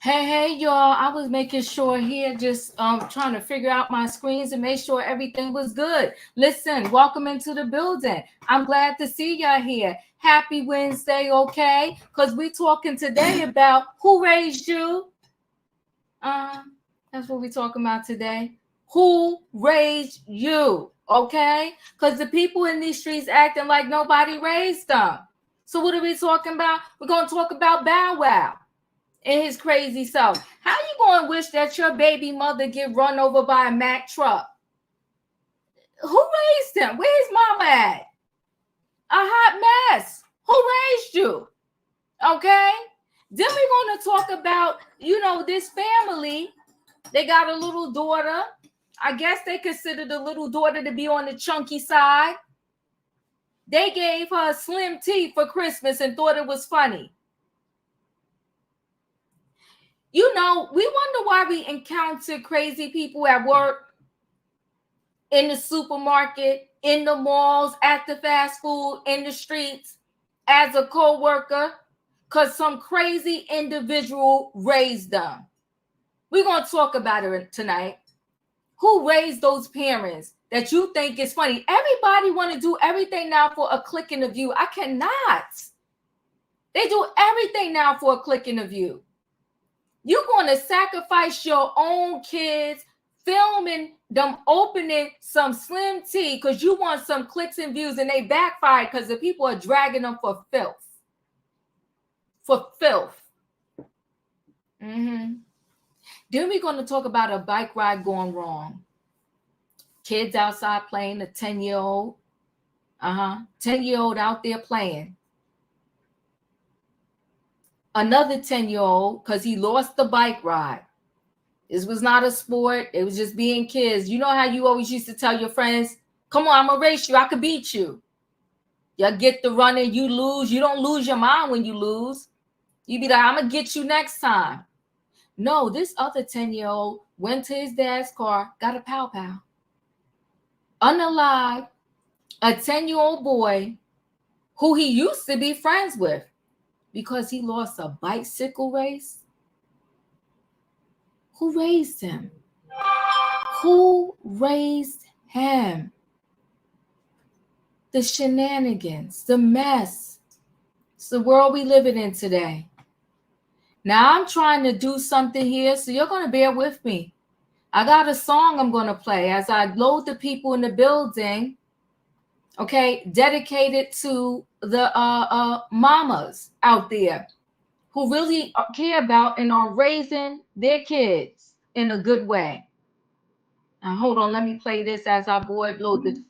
Hey, y'all. I was making sure here, just trying to figure out my screens and make sure everything was good. Listen, welcome into the building. I'm glad to see y'all here. Happy Wednesday, okay? Because we're talking today about who raised you. That's what we're talking about today. Who raised you, okay? Because the people in these streets acting like nobody raised them. So what are we talking about? We're going to talk about Bow Wow and his crazy self. How you gonna wish that your baby mother get run over by a Mack truck? Who raised him? Where's mama at? A hot mess. Who raised you? Okay. Then we're gonna talk about, this family. They got a little daughter. I guess they consider the little daughter to be on the chunky side. They gave her a slim tea for Christmas and thought it was funny. We wonder why we encounter crazy people at work, in the supermarket, in the malls, at the fast food, in the streets, as a co-worker, because some crazy individual raised them. We're going to talk about it tonight. Who raised those parents that you think is funny? Everybody want to do everything now for a click in the view. I cannot. They do everything now for a click in the view. You're going to sacrifice your own kids filming them opening some slim tea because you want some clicks and views, and they backfired because the people are dragging them for filth. For filth. Then we're going to talk about a bike ride going wrong. Kids outside playing, a 10-year-old. 10-year-old out there playing. Another 10-year-old, because he lost the bike ride. This was not a sport. It was just being kids. You know how you always used to tell your friends, come on, I'm going to race you. I could beat you. You get the running, you lose. You don't lose your mind when you lose. You be like, I'm going to get you next time. No, this other 10-year-old went to his dad's car, got a pow-pow. Unalive, a 10-year-old boy who he used to be friends with because he lost a bicycle race. Who raised him? Who raised him? The shenanigans, the mess. It's the world we living in today. Now I'm trying to do something here, so you're going to bear with me. I got a song I'm going to play as I load the people in the building, okay, dedicated to the mamas out there who really care about and are raising their kids in a good way. Now, hold on, let me play this as our boy load the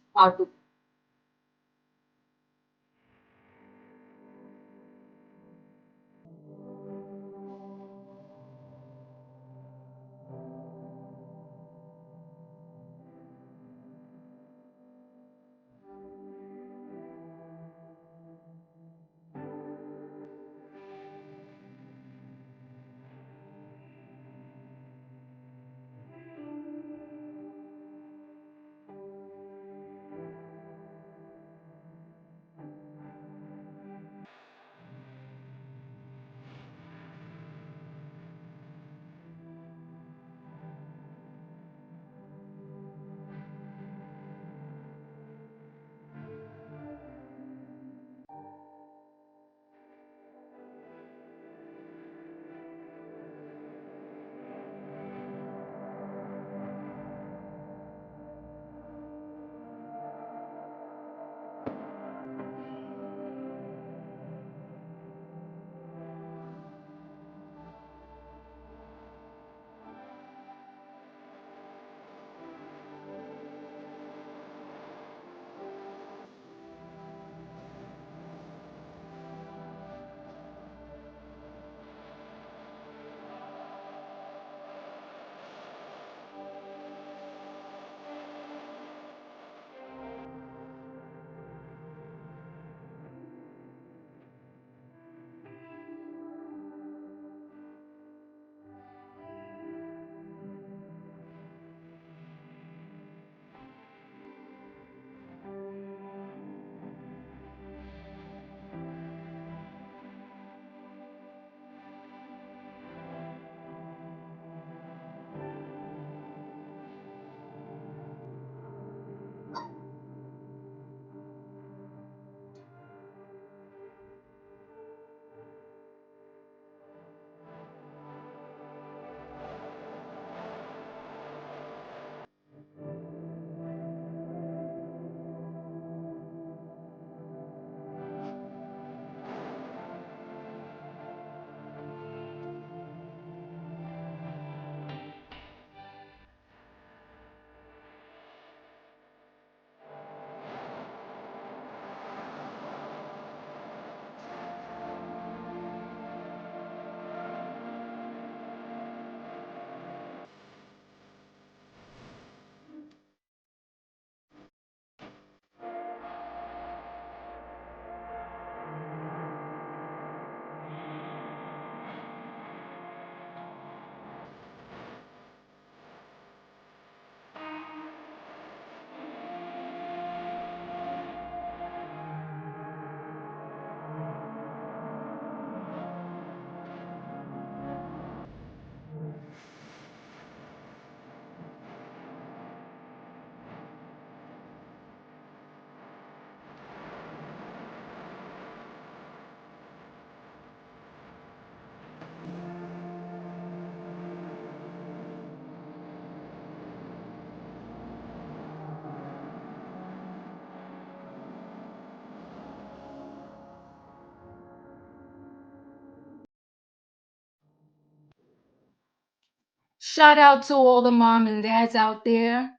Shout out to all the mom and dads out there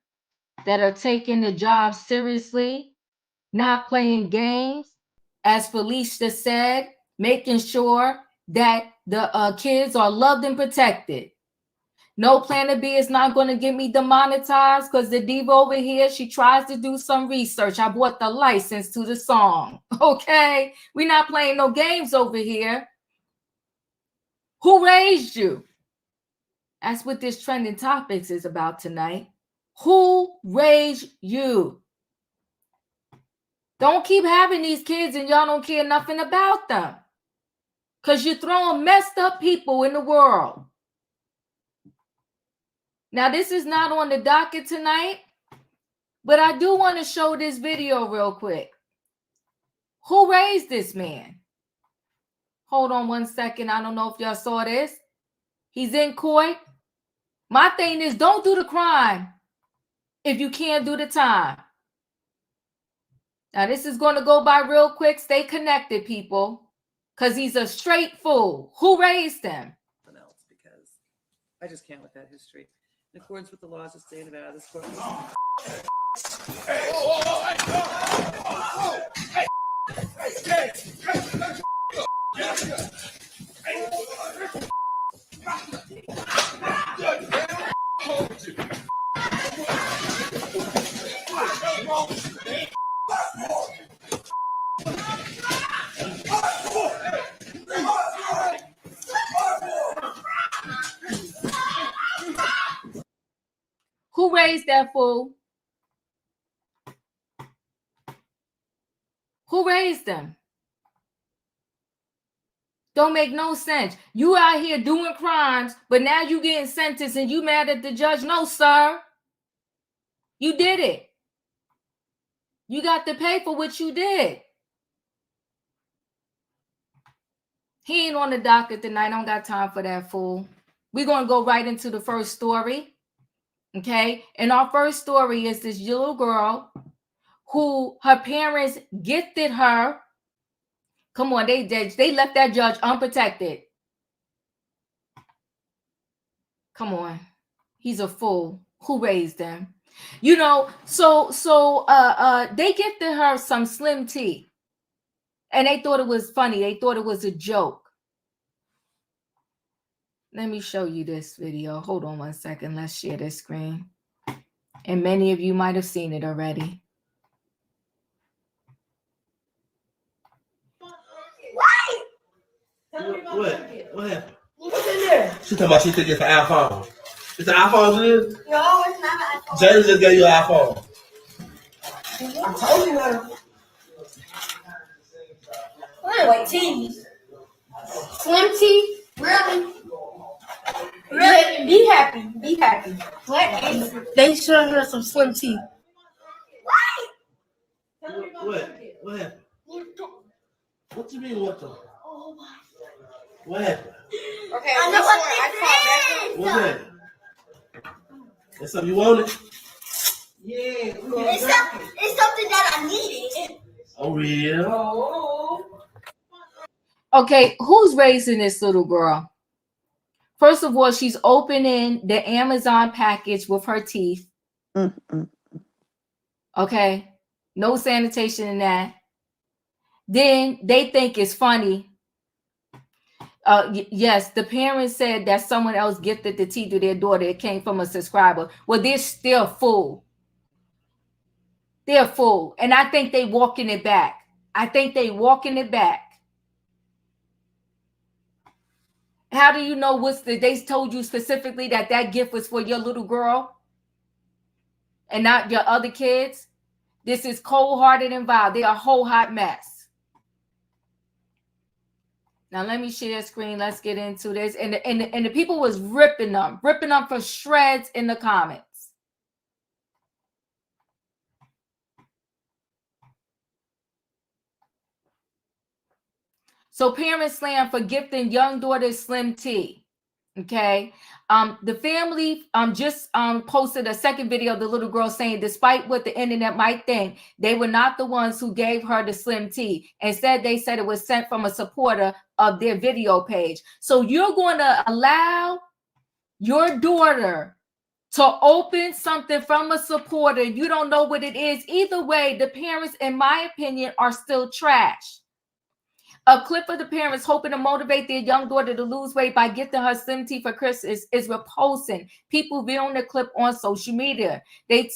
that are taking the job seriously, not playing games. As Felicia said, making sure that the kids are loved and protected. No Planet B is not going to get me demonetized because the diva over here, she tries to do some research. I bought the license to the song. Okay? We're not playing no games over here. Who raised you? That's what this trending topics is about tonight. Who raised you? Don't keep having these kids and y'all don't care nothing about them. Because you're throwing messed up people in the world. Now, this is not on the docket tonight, but I do want to show this video real quick. Who raised this man? Hold on one second. I don't know if y'all saw this. He's in court. My thing is, don't do the crime if you can't do the time. Now, this is going to go by real quick. Stay connected, people, because he's a straight fool. Who raised him? Else, because I just can't with that history. In accordance with the laws of the state of Nevada, this court. Who raised that fool? Who raised them? Don't make no sense. You out here doing crimes, but now you getting sentenced and you mad at the judge. No, sir. You did it. You got to pay for what you did. He ain't on the docket tonight. I don't got time for that fool. We're going to go right into the first story. Okay? And our first story is this little girl who her parents gifted her. Come on, they left that judge unprotected. Come on. He's a fool. Who raised them? You know, so they gifted her some slim tea. And they thought it was funny. They thought it was a joke. Let me show you this video. Hold on one second. Let's share this screen. And many of you might have seen it already. What happened? What's in there? She talking about she think it's an iPhone. It's an iPhone, it is? No, it's not an iPhone. Jada just gave you an iPhone. I told you not. Wait, tea. Slim tea? Really? Really? Be happy. Be happy. What is it? They showed her some slim tea. What? What happened? What you mean, what the? What happened? Okay, I know what this is. What's that? That's something you wanted? Yeah. It's something that I needed. Oh, real? Oh. Okay, who's raising this little girl? First of all, she's opening the Amazon package with her teeth. Okay, no sanitation in that. Then they think it's funny. Yes, the parents said that someone else gifted the tea to their daughter. It came from a subscriber. Well, they're still full. They're full. And I think they walking it back. How do you know they told you specifically that gift was for your little girl and not your other kids? This is cold-hearted and vile. They are a whole hot mess. Now let me share screen. Let's get into this. And the people was ripping them for shreds in the comments. So parents slam for gifting young daughter slim tea. Okay. The family just posted a second video of the little girl saying, despite what the internet might think, they were not the ones who gave her the slim tea. Instead, they said it was sent from a supporter of their video page. So you're going to allow your daughter to open something from a supporter, you don't know what it is. Either way, the parents, in my opinion, are still trash. A clip of the parents hoping to motivate their young daughter to lose weight by gifting her Slim Tea for Christmas is repulsing. People viewing the clip on social media. They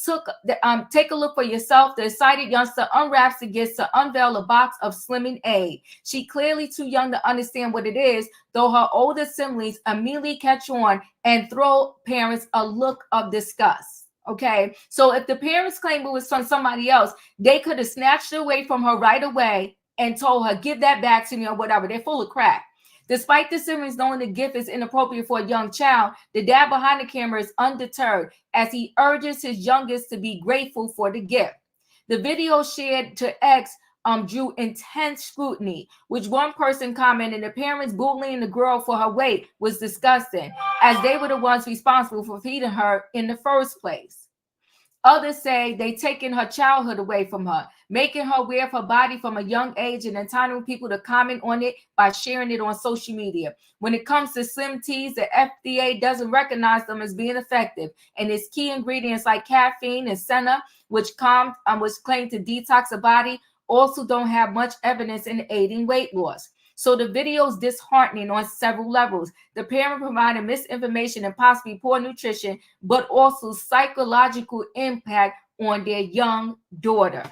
take a look for yourself. The excited youngster unwraps the gift to unveil a box of Slimming Aid. She clearly too young to understand what it is, though her older siblings immediately catch on and throw parents a look of disgust. Okay, so if the parents claim it was from somebody else, they could have snatched it away from her right away and told her, give that back to me or whatever. They're full of crap. Despite the siblings knowing the gift is inappropriate for a young child, the dad behind the camera is undeterred as he urges his youngest to be grateful for the gift. The video shared to X drew intense scrutiny, which one person commented, the parents bullying the girl for her weight was disgusting, as they were the ones responsible for feeding her in the first place. Others say they taken her childhood away from her, making her aware of her body from a young age and entitling people to comment on it by sharing it on social media. When it comes to Slim Teas, the FDA doesn't recognize them as being effective, and its key ingredients like caffeine and senna, which claim to detox the body, also don't have much evidence in aiding weight loss. So the video is disheartening on several levels. The parent provided misinformation and possibly poor nutrition, but also psychological impact on their young daughter.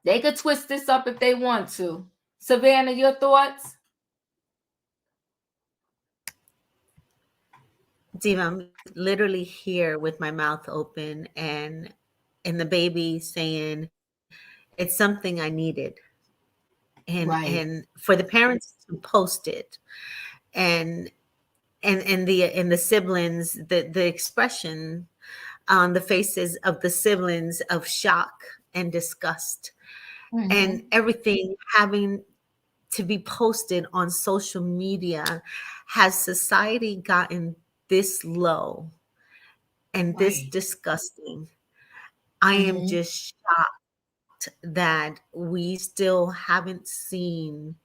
They could twist this up if they want to. Savannah, your thoughts? Diva, I'm literally here with my mouth open and the baby saying it's something I needed. And for the parents to post it and the siblings, the expression on the faces of the siblings of shock and disgust, and everything having to be posted on social media. Has society gotten this low and this disgusting? I am just shocked that we still haven't seen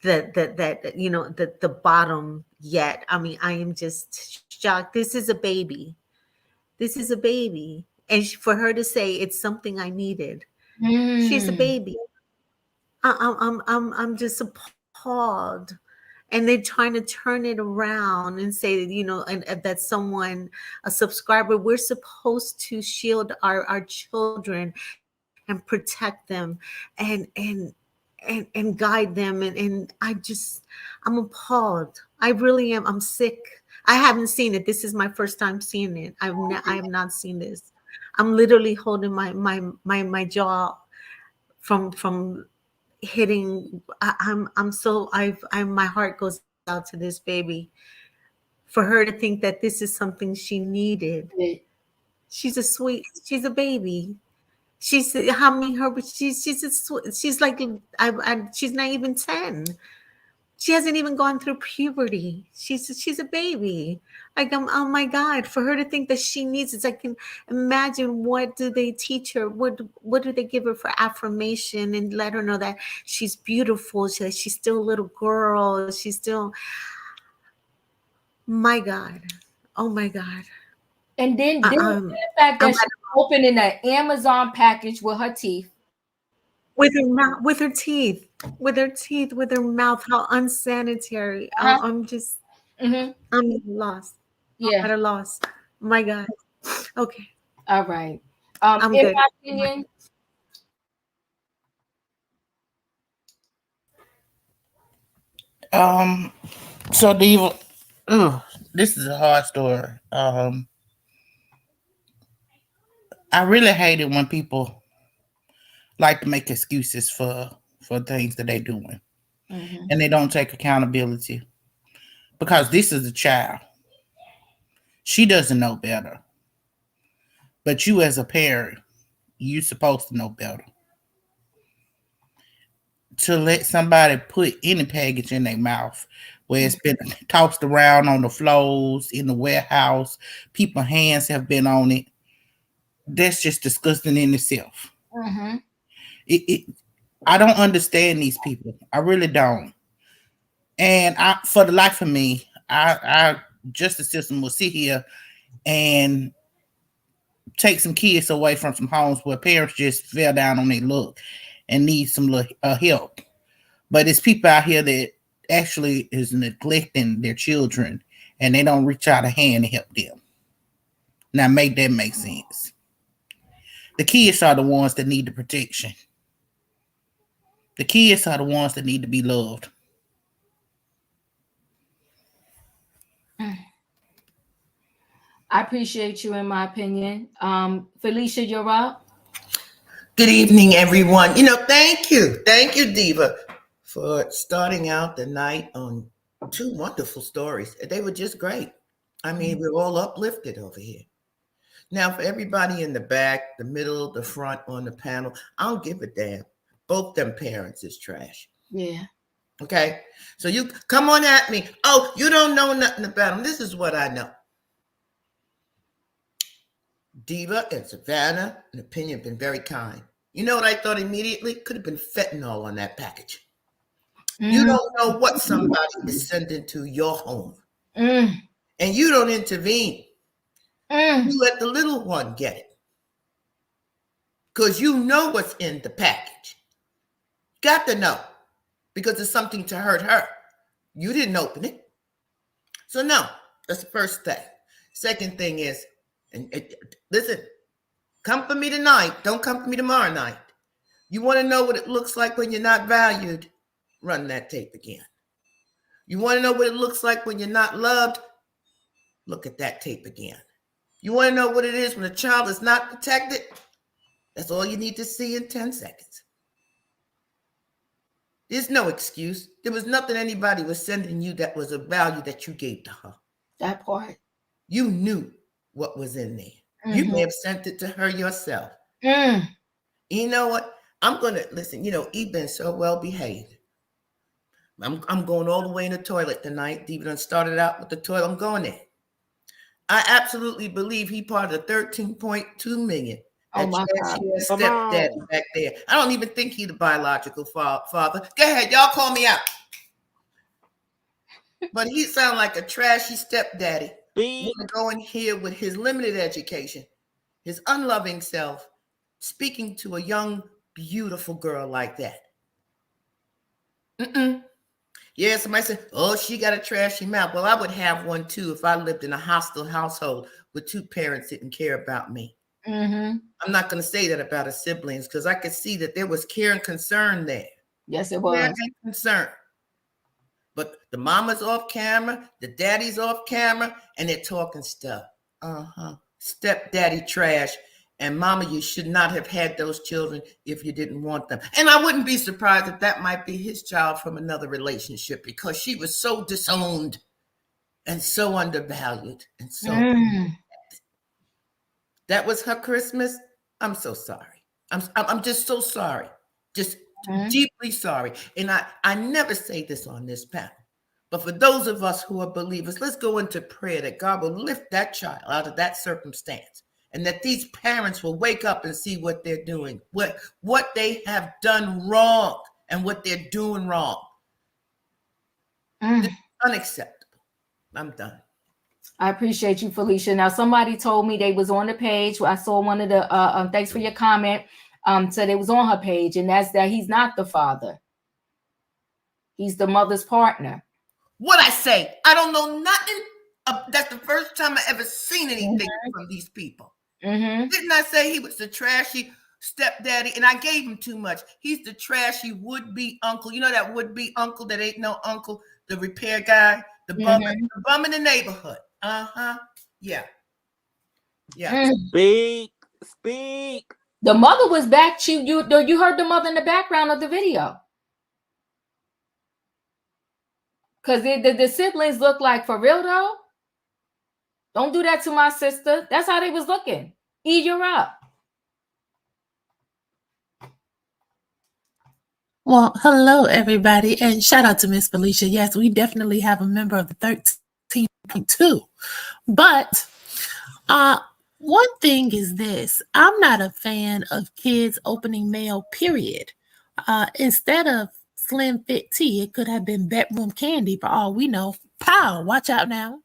the bottom yet. I mean, I am just shocked. This is a baby. This is a baby. And for her to say it's something I needed. She's a baby. I'm just appalled. And they're trying to turn it around and say that, and that someone, a subscriber, we're supposed to shield our children and protect them and guide them. And I'm appalled. I really am. I'm sick. I haven't seen it. This is my first time seeing it. I have not seen this. I'm literally holding my jaw from hitting. My heart goes out to this baby, for her to think that this is something she needed. She's a baby. She's how many her she's like she's not even 10. She hasn't even gone through puberty. She's a baby. Like, oh my God, for her to think that she needs it. I can imagine, what do they teach her? What do they give her for affirmation and let her know that she's beautiful? She's still a little girl. She's still, my God. Oh my God. And then the fact that she's opening an Amazon package with her teeth. With her mouth, with her teeth, with her mouth. How unsanitary! I'm just, I'm lost. Yeah, At a loss. My God. Okay. all right. I'm In good. my opinion, So Diva, this is a hard story. I really hate it when people like to make excuses for things that they're doing, and they don't take accountability, because this is a child. She doesn't know better, but you as a parent, you're supposed to know better. To let somebody put any package in their mouth where it's been tossed around on the floors in the warehouse, people's hands have been on it, that's just disgusting in itself. I don't understand these people. I really don't. And for the life of me, I justice system will sit here and take some kids away from some homes where parents just fell down on their luck and need some help. But it's people out here that actually is neglecting their children and they don't reach out a hand to help them. Now make that make sense. The kids are the ones that need the protection. The kids are the ones that need to be loved. I appreciate you, in my opinion. Felicia, you're up. Good evening, everyone. Thank you, Diva, for starting out the night on 2 wonderful stories. They were just great. I mean, we're all uplifted over here. Now, for everybody in the back, the middle, the front on the panel, I don't give a damn. Both them parents is trash. Yeah. Okay? So you come on at me. Oh, you don't know nothing about them. This is what I know. Diva and Savannah, in opinion, have been very kind. You know what I thought immediately? Could have been fentanyl on that package. You don't know what somebody is sending to your home. And you don't intervene. You let the little one get it. Because you know what's in the package. Got to know. Because it's something to hurt her. You didn't open it. So no, that's the first thing. Second thing is, listen, come for me tonight. Don't come for me tomorrow night. You want to know what it looks like when you're not valued? Run that tape again. You want to know what it looks like when you're not loved? Look at that tape again. You want to know what it is when a child is not protected? That's all you need to see in 10 seconds. There's no excuse. There was nothing anybody was sending you that was of value that you gave to her. That part. You knew what was in there. You may have sent it to her yourself. You know what? I'm going to, listen, Eve been so well behaved. I'm going all the way in the toilet tonight. Eve done started out with the toilet. I'm going there. I absolutely believe he part of the 13.2 million. Oh my God. Stepdaddy back there. I don't even think he's the biological father. Go ahead, y'all call me out. But he sound like a trashy stepdaddy. Want to go in here with his limited education, his unloving self, speaking to a young, beautiful girl like that. Yeah, somebody said, oh, she got a trashy mouth. Well, I would have one too if I lived in a hostile household with 2 parents that didn't care about me. I'm not going to say that about her siblings because I could see that there was care and concern there. Yes, it was. Care and concern. But the mama's off camera, the daddy's off camera, and they're talking stuff. Stepdaddy trash. And mama, you should not have had those children if you didn't want them. And I wouldn't be surprised if that might be his child from another relationship because she was so disowned and so undervalued and so that was her Christmas. I'm so sorry. I'm just so sorry. Just deeply sorry. And I never say this on this panel. But for those of us who are believers, let's go into prayer that God will lift that child out of that circumstance. And that these parents will wake up and see what they're doing, what they have done wrong and what they're doing wrong. It's unacceptable. I'm done. I appreciate you, Felicia. Now, somebody told me they was on the page. I saw one of the, thanks for your comment. Said it was on her page, and that's that he's not the father. He's the mother's partner. What I say? I don't know nothing. That's the first time I ever seen anything from these people. Didn't I say he was the trashy stepdaddy? And I gave him too much. He's the trashy would-be uncle. You know that would-be uncle that ain't no uncle, the repair guy, the bum in the neighborhood. Yeah. Speak. The mother was back. You heard the mother in the background of the video. Because the siblings look like, for real though. Don't do that to my sister. That's how they was looking. E, you're up. Well, hello, everybody, and shout out to Miss Felicia. Yes, we definitely have a member of the 13.2. But one thing is this. I'm not a fan of kids opening mail, period. Instead of Slim Fit tea, it could have been bedroom candy for all we know. Pow, watch out now.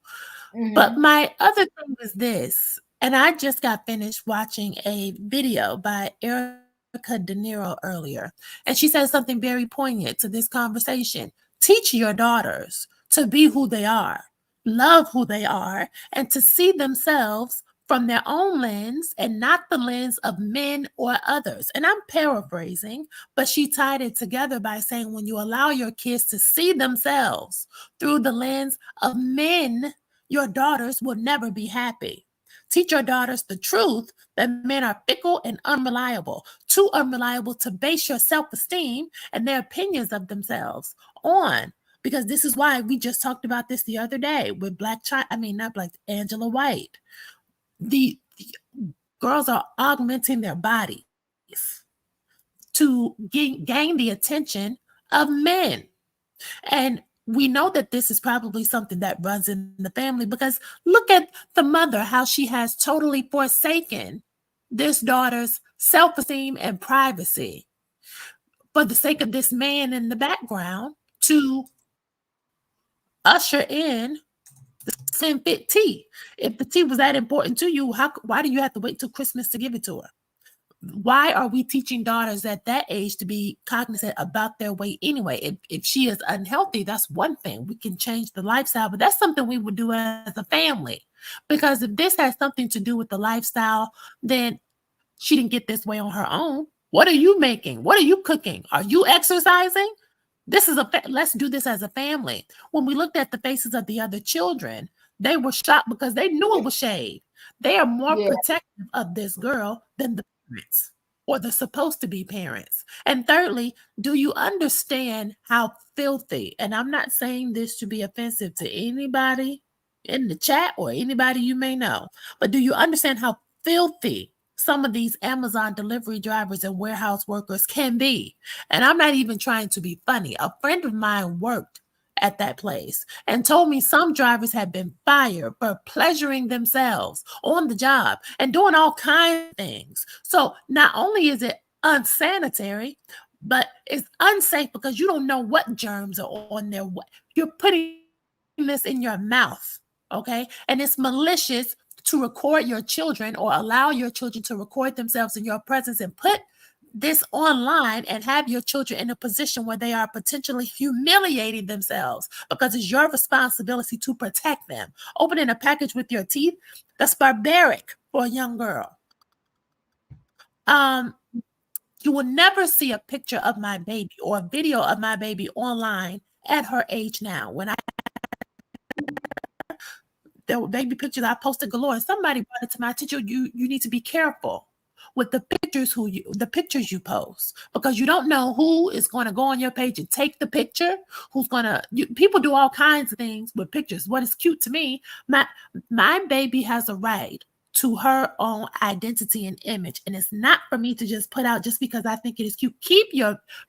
But my other thing was this, and I just got finished watching a video by Erica De Niro earlier, and she said something very poignant to this conversation. Teach your daughters to be who they are, love who they are, and to see themselves from their own lens and not the lens of men or others. And I'm paraphrasing, but she tied it together by saying when you allow your kids to see themselves through the lens of men, your daughters will never be happy. Teach your daughters the truth that men are fickle and unreliable, too unreliable to base your self-esteem and their opinions of themselves on. Because this is why we just talked about this the other day with Angela White. The girls are augmenting their bodies to gain the attention of men. And we know that this is probably something that runs in the family because look at the mother, how she has totally forsaken this daughter's self-esteem and privacy for the sake of this man in the background to usher in the slim fit tea. If the tea was that important to you, why do you have to wait till Christmas to give it to her? Why are we teaching daughters at that age to be cognizant about their weight anyway? If she is unhealthy, that's one thing. We can change the lifestyle, but that's something we would do as a family. Because if this has something to do with the lifestyle, then she didn't get this way on her own. What are you making? What are you cooking? Are you exercising? Let's do this as a family. When we looked at the faces of the other children, they were shocked because they knew it was shade. They are more protective of this girl than the parents or the supposed to be parents. And thirdly, do you understand how filthy, and I'm not saying this to be offensive to anybody in the chat or anybody you may know, but do you understand how filthy some of these Amazon delivery drivers and warehouse workers can be? And I'm not even trying to be funny. A friend of mine worked at that place and told me some drivers had been fired for pleasuring themselves on the job and doing all kinds of things. So not only is it unsanitary, but it's unsafe because you don't know what germs are on there. You're putting this in your mouth, okay? And it's malicious to record your children or allow your children to record themselves in your presence and put this online and have your children in a position where they are potentially humiliating themselves because it's your responsibility to protect them. Opening a package with your teeth, that's barbaric for a young girl. You will never see a picture of my baby or a video of my baby online at her age now. When there were baby pictures I posted galore, and somebody brought it to my attention. You need to be careful with the pictures you post because you don't know who is going to go on your page and take the picture. People do all kinds of things with pictures. What is cute to me, my baby has a right to her own identity and image, and it's not for me to just put out just because I think it is cute.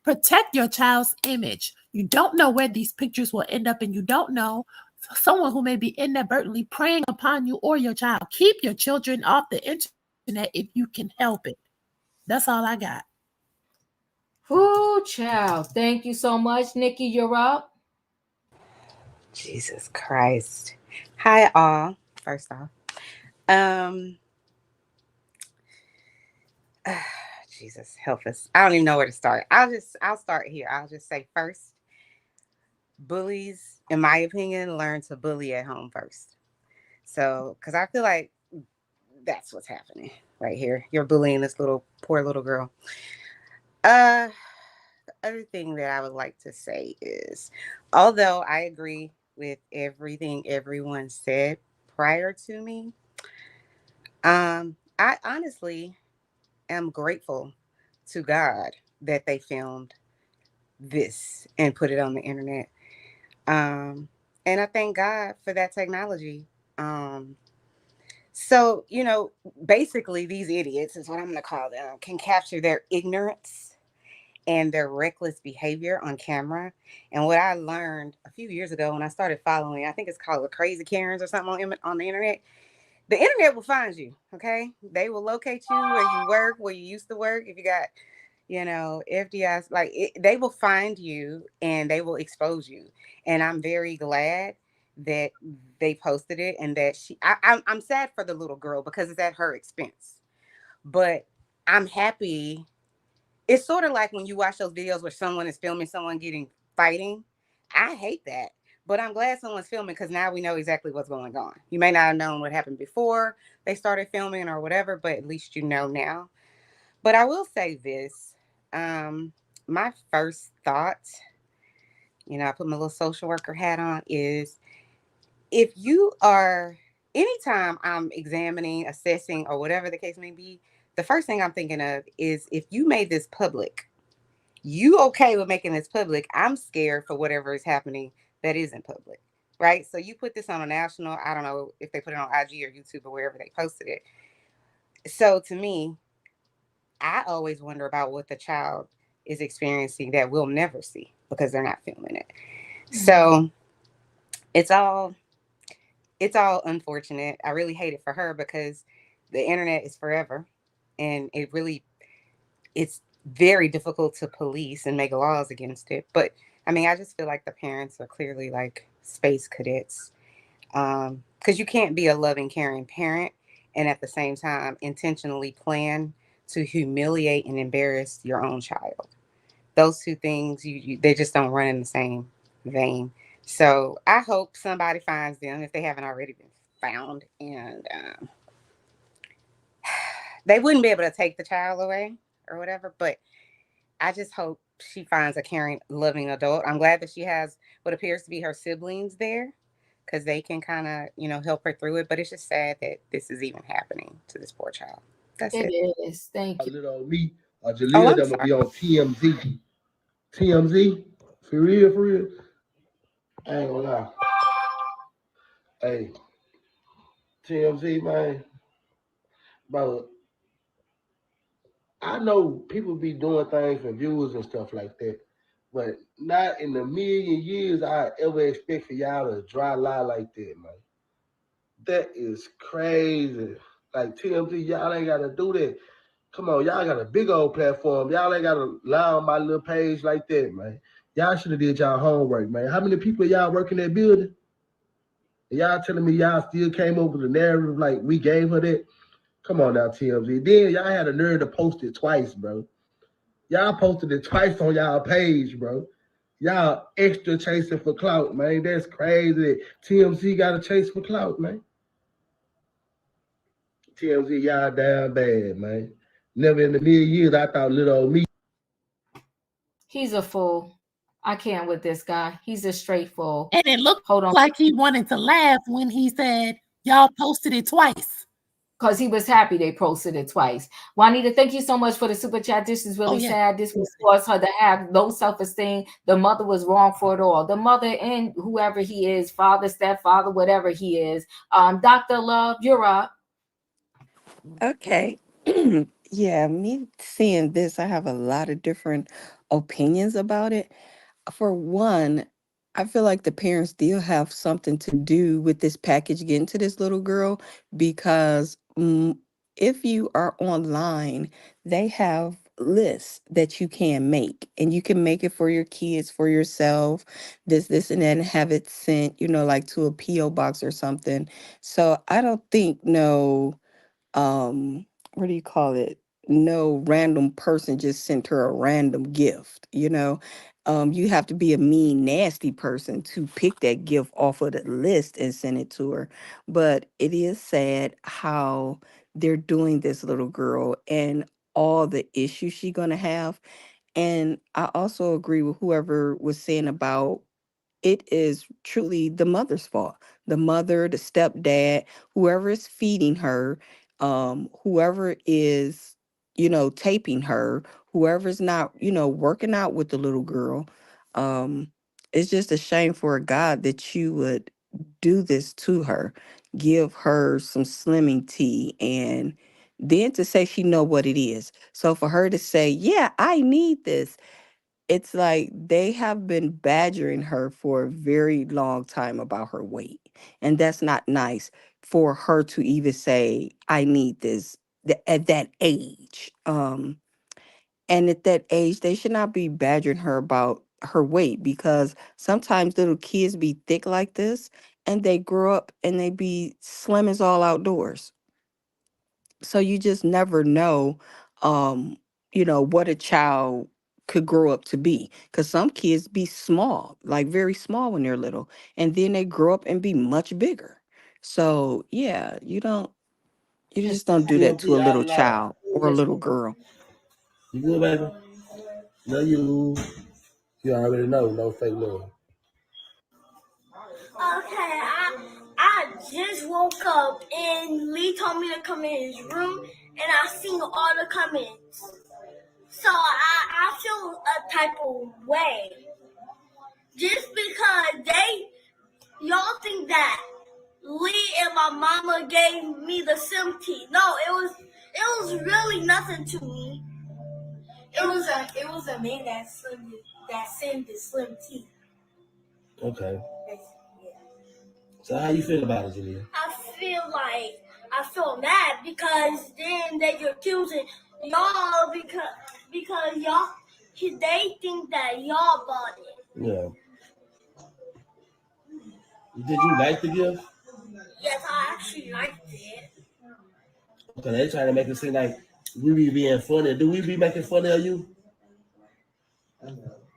Protect your child's image. You don't know where these pictures will end up, and you don't know someone who may be inadvertently preying upon you or your child. Keep your children off the internet if you can help it. That's all I got. Ooh, child. Thank you so much. Nikki, you're up. Jesus Christ. Hi all, first off. Jesus, help us. I don't even know where to start. I'll start here. I'll just say first, bullies, in my opinion, learn to bully at home first. So, because I feel like that's what's happening right here. You're bullying this poor little girl. The other thing that I would like to say is, although I agree with everything everyone said prior to me, I honestly am grateful to God that they filmed this and put it on the internet. And I thank God for that technology. So, basically these idiots is what I'm going to call them, can capture their ignorance and their reckless behavior on camera. And what I learned a few years ago when I started following, I think it's called Crazy Karens or something on the internet will find you. Okay. They will locate you where you work, where you used to work. If you got, FDIs, they will find you and they will expose you. And I'm very glad that they posted it and that I'm sad for the little girl because it's at her expense. But I'm happy. It's sort of like when you watch those videos where someone is filming someone getting fighting. I hate that. But I'm glad someone's filming because now we know exactly what's going on. You may not have known what happened before they started filming or whatever, but at least you know now. But I will say this. My first thought, I put my little social worker hat on, is if you are, anytime I'm examining, assessing, or whatever the case may be, the first thing I'm thinking of is if you made this public, you okay with making this public, I'm scared for whatever is happening that isn't public, right? So you put this on a national, I don't know if they put it on IG or YouTube or wherever they posted it. So to me, I always wonder about what the child is experiencing that we'll never see because they're not filming it. So it's all unfortunate. I really hate it for her because the internet is forever, and it's very difficult to police and make laws against it. But I mean, I just feel like the parents are clearly like space cadets, because you can't be a loving, caring parent and at the same time intentionally plan to humiliate and embarrass your own child. Those two things, they just don't run in the same vein. So I hope somebody finds them if they haven't already been found, and they wouldn't be able to take the child away or whatever. But I just hope she finds a caring, loving adult. I'm glad that she has what appears to be her siblings there because they can kind of, help her through it. But it's just sad that this is even happening to this poor child. That's it. It is. Thank you. Little me, Oh, Jaleel, I'm that gonna sorry. be on TMZ. TMZ, for real, for real. I ain't gonna lie. Hey, TMZ, man, bro. I know people be doing things for views and stuff like that, but not in a million years I ever expect for y'all to dry lie like that, man. That is crazy. Like TMZ, y'all ain't gotta do that. Come on, y'all got a big old platform. Y'all ain't gotta lie on my little page like that, man. Y'all should have did y'all homework, man. How many people y'all work in that building? And y'all telling me y'all still came up with a narrative like we gave her that? Come on now, TMZ. Then y'all had a nerve to post it twice, bro. Y'all posted it twice on y'all page, bro. Y'all extra chasing for clout, man. That's crazy. TMZ got to chase for clout, man. TMZ, y'all down bad, man. Never in a million years I thought little old me. He's a fool. I can't with this guy. He's a straight fool. And it looked Hold on. like he wanted to laugh when he said, y'all posted it twice. Because he was happy they posted it twice. Juanita, thank you so much for the super chat. This is really sad. This was caused her to have low self-esteem. The mother was wrong for it all. The mother and whoever he is, father, stepfather, whatever he is. Dr. Love, you're up. Okay. Yeah, me seeing this, I have a lot of different opinions about it. For one, I feel like the parents still have something to do with this package getting to this little girl because if you are online, they have lists that you can make, and you can make it for your kids, for yourself, this, and that, and have it sent, like to a P.O. box or something. So I don't think what do you call it, no random person just sent her a random gift. You have to be a mean nasty person to pick that gift off of the list and send it to her. But it is sad how they're doing this little girl and all the issues she's going to have. And I also agree with whoever was saying about it is truly the mother's fault. The mother, the stepdad, whoever is feeding her, whoever is, taping her, whoever's not, working out with the little girl. Um, it's just a shame for a God that you would do this to her, give her some slimming tea, and then to say she know what it is. So for her to say, yeah, I need this, it's like they have been badgering her for a very long time about her weight. And that's not nice for her to even say, I need this at that age. And at that age, they should not be badgering her about her weight, because sometimes little kids be thick like this and they grow up and they be slim as all outdoors. So you just never know, um, what a child could grow up to be. Because some kids be small, like very small when they're little, and then they grow up and be much bigger. So yeah, you just don't do that to a TMT out little of line. child or a little girl. You good, baby? No, you already know, no fake love. Okay, I just woke up and Lee told me to come in his room and I seen all the comments. So I feel a type of way. Just because y'all think that Lee and my mama gave me the sim tea. No, it was really nothing to me. It was a man that sent the slim tea. Okay. So how you feel about it, Jalea? I feel mad because then they're accusing y'all because y'all they think that y'all bought it. Yeah. Did you like the gift? Yes, I actually liked it. Okay, they trying to make it seem like we be being funny. Do we be making fun of you?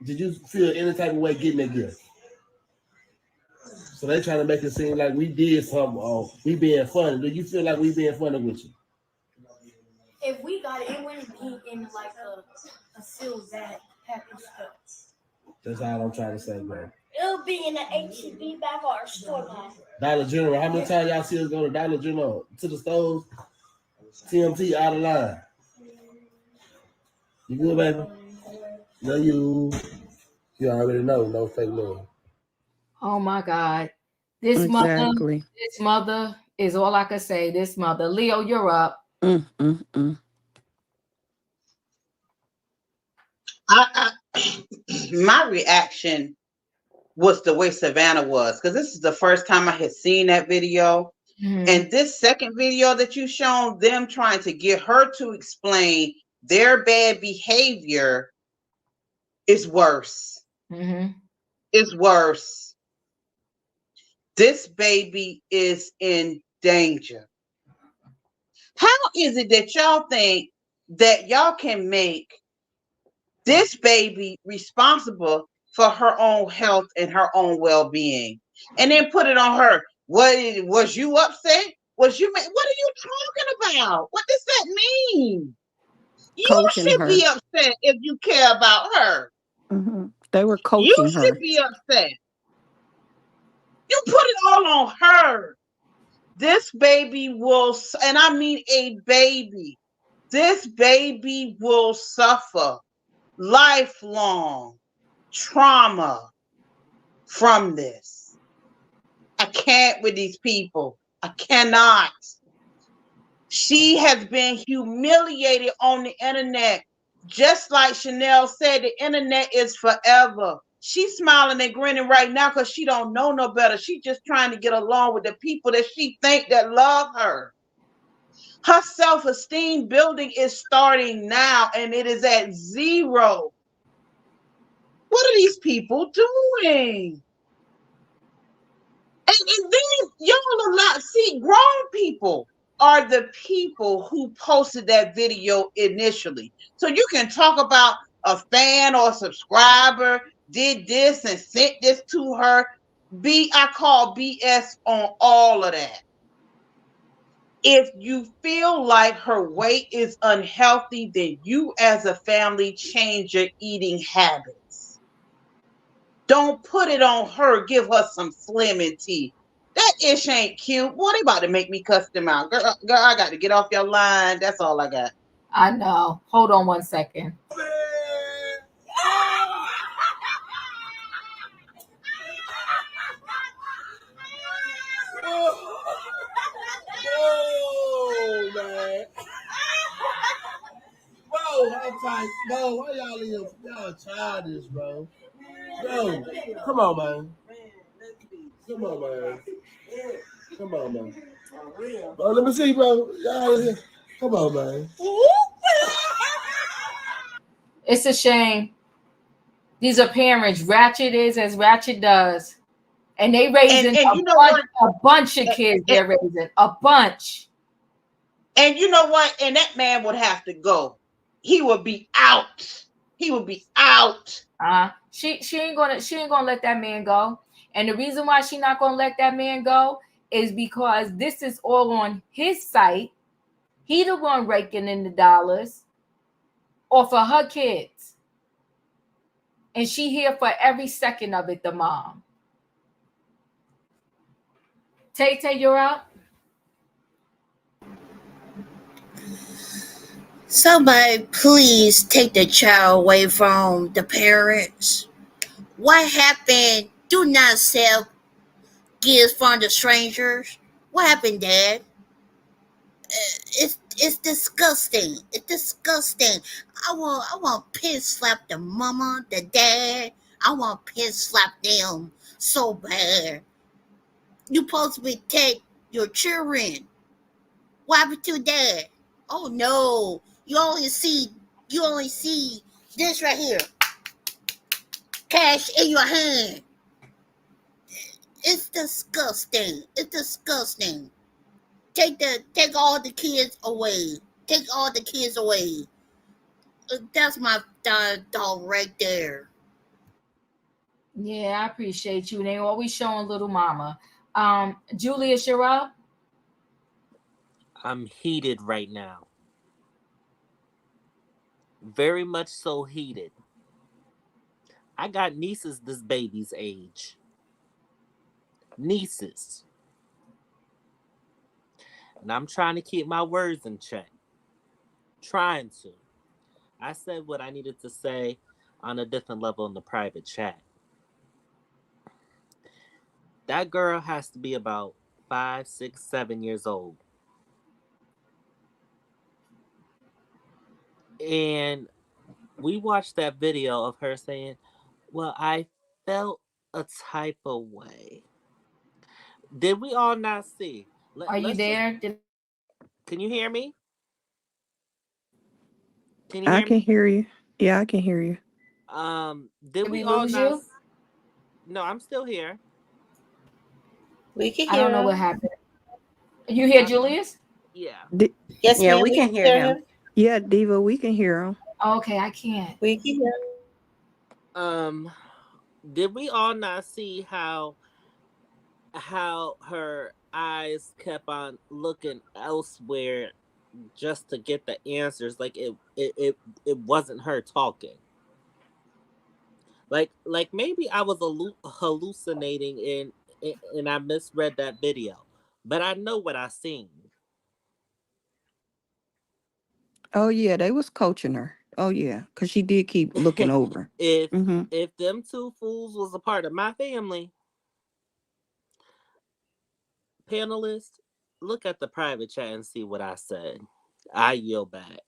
Did you feel any type of way getting that gift? So they trying to make it seem like we did something or we being funny. Do you feel like we being funny with you? If we got it, it wouldn't be in like a sealed bag package stuff. That's all I'm trying to say, bro. It'll be in an HEB bag or a store bag. Dollar General. How many times y'all see us go to Dollar General to the stores? TMT out of line. You good, baby? No, you already know, no fake love. Oh my God. This Exactly. mother is all I can say. This mother. Leo, you're up. My reaction was the way Savannah was, because this is the first time I had seen that video. Mhm. And this second video that you shown, them trying to get her to explain their bad behavior, is worse. Mhm. It's worse. This baby is in danger. How is it that y'all think that y'all can make this baby responsible for her own health and her own well-being, and then put it on her? Was you upset? Was you mad? What are you talking about? What does that mean? You Coaching should her. be upset if you care about her. They were You coaching her. should be upset. You put it all on her. This baby will, and I mean a baby, this baby will suffer lifelong trauma from this. I can't with these people. I cannot. She has been humiliated on the internet. Just like Chanel said, the internet is forever. She's smiling and grinning right now because she don't know no better. She's just trying to get along with the people that she think that love her. Her self-esteem building is starting now, and it is at 0. What are these people doing? And then y'all are not, see, grown people are the people who posted that video initially. So you can talk about a fan or a subscriber did this and sent this to her. I call BS on all of that. If you feel like her weight is unhealthy, then you as a family change your eating habits. Don't put it on her. Give her some Slimming tea. That ish ain't cute. Boy, they about to make me cuss them out. Girl, I got to get off your line. That's all I got. I know. Hold on one second. Oh, man. Bro, I'm like, bro, why y'all childish, bro? Bro, come on, man. Come on, man. Come on, man. Bro, let me see, bro. Y'all, come on, man. It's a shame. These are parents. Ratchet is as ratchet does. And they raising And you know what? a bunch of kids. They're raising a bunch. And you know what? And that man would have to go. He would be out. He would be out. She ain't gonna let that man go. And the reason why she not gonna let that man go is because this is all on his site. He the one raking in the dollars off of her kids. And she here for every second of it, the mom. Tay, you're up. Somebody please take the child away from the parents. What happened? Do not sell gifts from the strangers. What happened, Dad? It's disgusting. It's disgusting. I want piss slap the mama, the dad. I want piss slap them so bad. You supposed to protect your children. What happened to Dad? Oh no. You only see this right here. Cash in your hand. It's disgusting. It's disgusting. Take all the kids away. Take all the kids away. That's my dog right there. Yeah, I appreciate you. They always showing little mama. Julius, you're up. I'm heated right now. Very much so heated. I got nieces this baby's age. Nieces. And I'm trying to keep my words in check. Trying to. I said what I needed to say on a different level in the private chat. That girl has to be about 5, 6, 7 years old. And we watched that video of her saying, well, I felt a type of way. Did we all not see? Are you there? Can you hear me? Can you I hear can me? hear you. Yeah, I can hear you. Did we we all lose not? you? No, I'm still here. We can I hear don't know him. what happened. You hear Julius? Yeah. Yes, Yeah, ma'am. we can hear him. Yeah, Diva, we can hear him. Okay, I can't. We can hear him. Did we all not see how her eyes kept on looking elsewhere just to get the answers? Like it wasn't her talking. Like maybe I was hallucinating and I misread that video, but I know what I seen. Oh yeah, they was coaching her. Oh yeah, because she did keep looking over. If Mm-hmm. if them two fools was a part of my family, panelists, look at the private chat and see what I said. I yield back.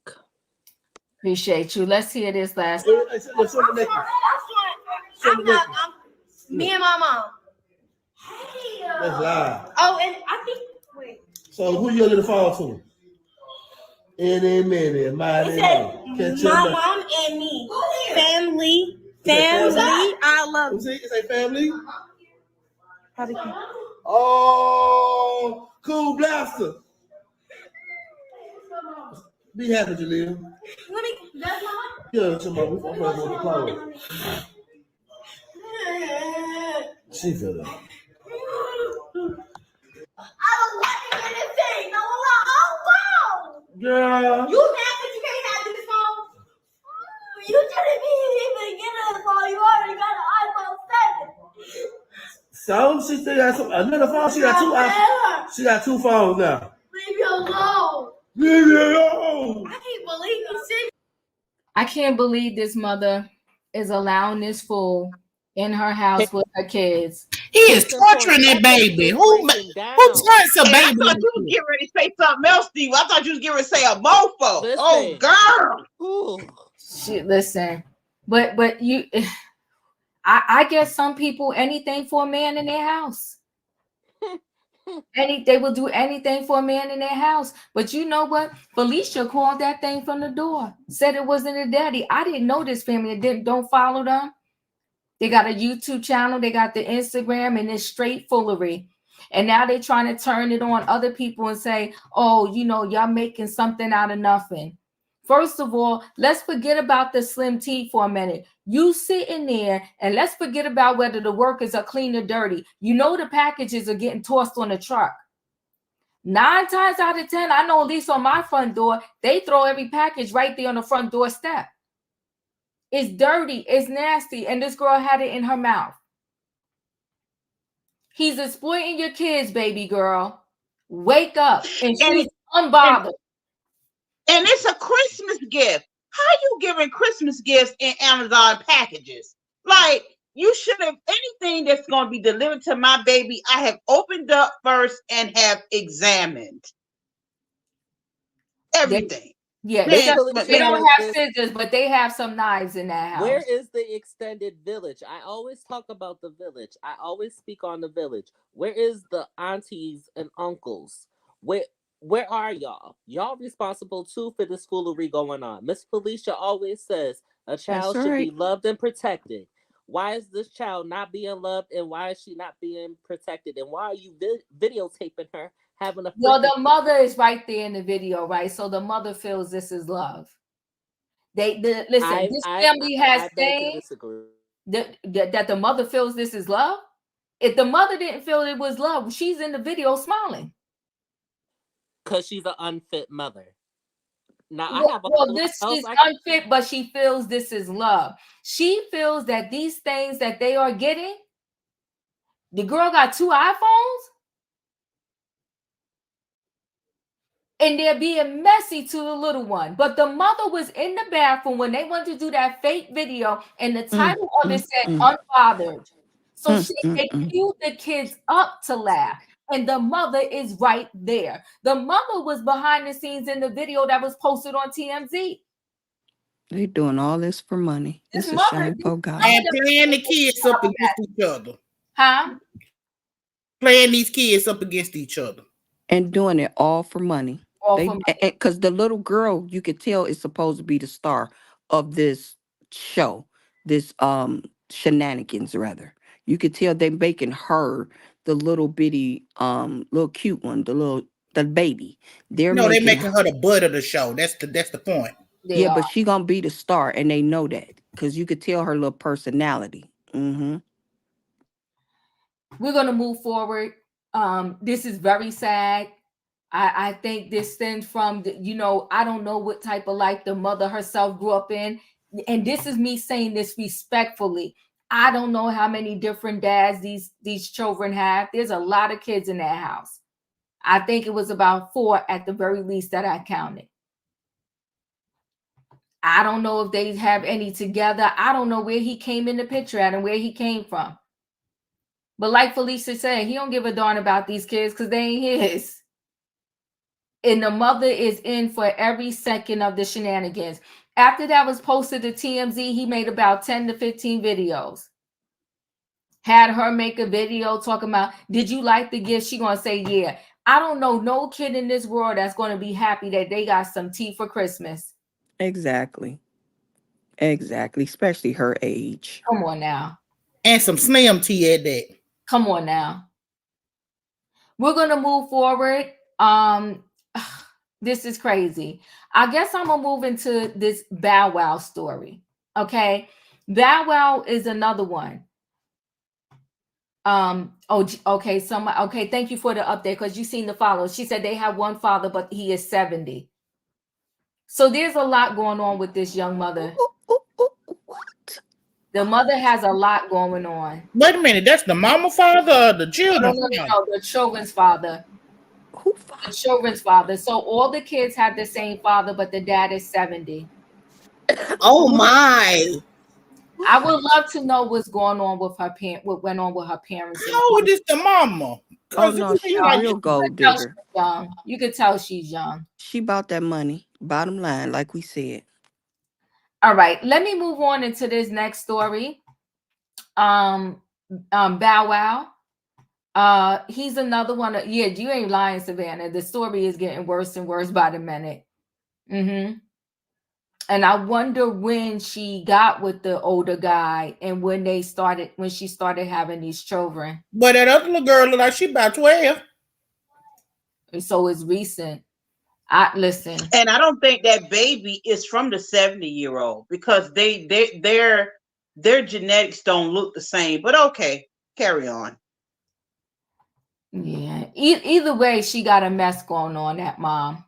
Appreciate you. Let's hear this last. Me and my mom. That's live. Oh, and I think. Wait. So who you gonna fall to? Any minute, mighty It said my mom and me. Family. I love you. Is it family? Oh, cool blaster. Be happy, Jaleel. Let me. That's mom. Yeah, tomorrow I'm gonna go to clothes. She feel it. I don't want to get this thing. No, oh wow. Girl. You mad because you can't have this phone? You didn't even get a phone. You already got an iPhone 7. So she still got another phone. She got two. She got two phones now. Leave me alone. Leave me alone. I can't believe you said. I can't believe this mother is allowing this fool in her house with her kids. He is torturing that baby. Who tortures a And I baby? thought you was getting ready to say something else, Steve. I thought you was getting ready to say a mofo. Listen. Oh, girl. Ooh. Shit, listen, but you, I guess some people anything for a man in their house. They will do anything for a man in their house. But you know what? Felicia called that thing from the door. Said it wasn't a daddy. I didn't know this family. Don't follow them. They got a YouTube channel, they got the Instagram, and it's straight foolery. And now they're trying to turn it on other people and say, oh, you know, y'all making something out of nothing. First of all, let's forget about the slim tea for a minute. You sit in there and let's forget about whether the workers are clean or dirty. You know the packages are getting tossed on the truck. 9 times out of 10, I know at least on my front door, they throw every package right there on the front doorstep. It's dirty, it's nasty, and this girl had it in her mouth. He's exploiting your kids, baby girl. Wake up. And she's unbothered. And it's a Christmas gift. How you giving Christmas gifts in Amazon packages? Like, you should have, anything that's going to be delivered to my baby, I have opened up first and have examined everything. Yeah, Miss they Felicia don't said have this. scissors, but they have some knives in that house. Where is the extended village? I always talk about the village. I always speak on the village. Where is the aunties and uncles? Where are y'all? Y'all responsible too for this foolery going on. Miss Felicia always says a child That's should be right. loved and protected. Why is this child not being loved, and why is she not being protected? And why are you videotaping her having a Well, freaking... the mother is right there in the video, right? So the mother feels this is love. Listen, this family has I beg to things disagree. that the mother feels this is love. If the mother didn't feel it was love, she's in the video smiling. Because she's an unfit mother. Now I have a whole lot she's else unfit, but she feels this is love. She feels that these things that they are getting, the girl got 2 iPhones, and they're being messy to the little one. But the mother was in the bathroom when they wanted to do that fake video, and the title of it said unbothered. So they queued the kids up to laugh. And the mother is right there. The mother was behind the scenes in the video that was posted on TMZ. They doing all this for money. This It's a mother, shame, oh God. And playing the kids up against each other. Huh? Playing these kids up against each other. And doing it all for money. Because the little girl, you could tell, is supposed to be the star of this show, this shenanigans rather. You could tell they making her the little bitty little cute one, the baby. They're No, they making making her the butt of the show. That's the point. Yeah, but she gonna be the star, and they know that because you could tell her little personality. We're gonna move forward. This is very sad. I think this stems from I don't know what type of life the mother herself grew up in, and this is me saying this respectfully. I don't know how many different dads these children have. There's a lot of kids in that house. I think it was about 4 at the very least that I counted. I don't know if they have any together. I don't know where he came in the picture at and where he came from. But like Felicia said, he don't give a darn about these kids because they ain't his. And the mother is in for every second of the shenanigans. After that was posted to TMZ, he made about 10 to 15 videos. Had her make a video talking about, did you like the gift? She gonna say, yeah. I don't know no kid in this world that's gonna be happy that they got some tea for Christmas. Exactly. Especially her age. Come on now. And some slim tea at that. Come on now. We're gonna move forward. This is crazy. I guess I'm gonna move into this Bow Wow story. Okay. Bow Wow is another one. Okay. Thank you for the update because you seen the follow. She said they have one father, but he is 70. So there's a lot going on with this young mother. What? The mother has a lot going on. Wait a minute, that's the mama father or the children? No, the children's father. Who the children's father. So all the kids have the same father, but the dad is 70. Oh my. I would love to know what's going on with her what went on with her parents. How old is the mama? Oh no, she a real gold digger. You could tell she's young. She about that money. Bottom line, like we said. All right, let me move on into this next story. Bow Wow. He's another one. Yeah, you ain't lying, Savannah. The story is getting worse and worse by the minute. And I wonder when she got with the older guy and when she started having these children. But that other little girl look like she about 12. And so it's recent. I listen. And I don't think that baby is from the 70-year-old because their genetics don't look the same. But okay, carry on. Yeah. Either way, she got a mess going on, that mom.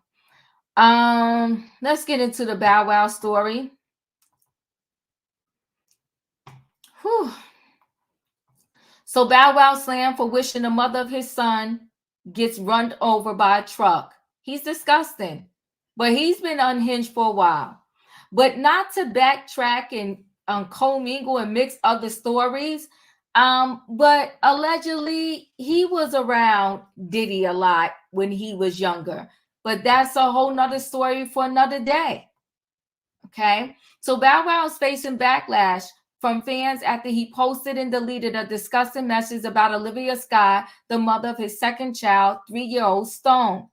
Let's get into the Bow Wow story. Whew. So Bow Wow slammed for wishing the mother of his son gets run over by a truck. He's disgusting, but he's been unhinged for a while. But not to backtrack and commingle and mix other stories. But allegedly he was around Diddy a lot when he was younger. But that's a whole nother story for another day. Okay. So Bow Wow is facing backlash from fans after he posted and deleted a disgusting message about Olivia Skye, the mother of his second child, 3-year-old Stone.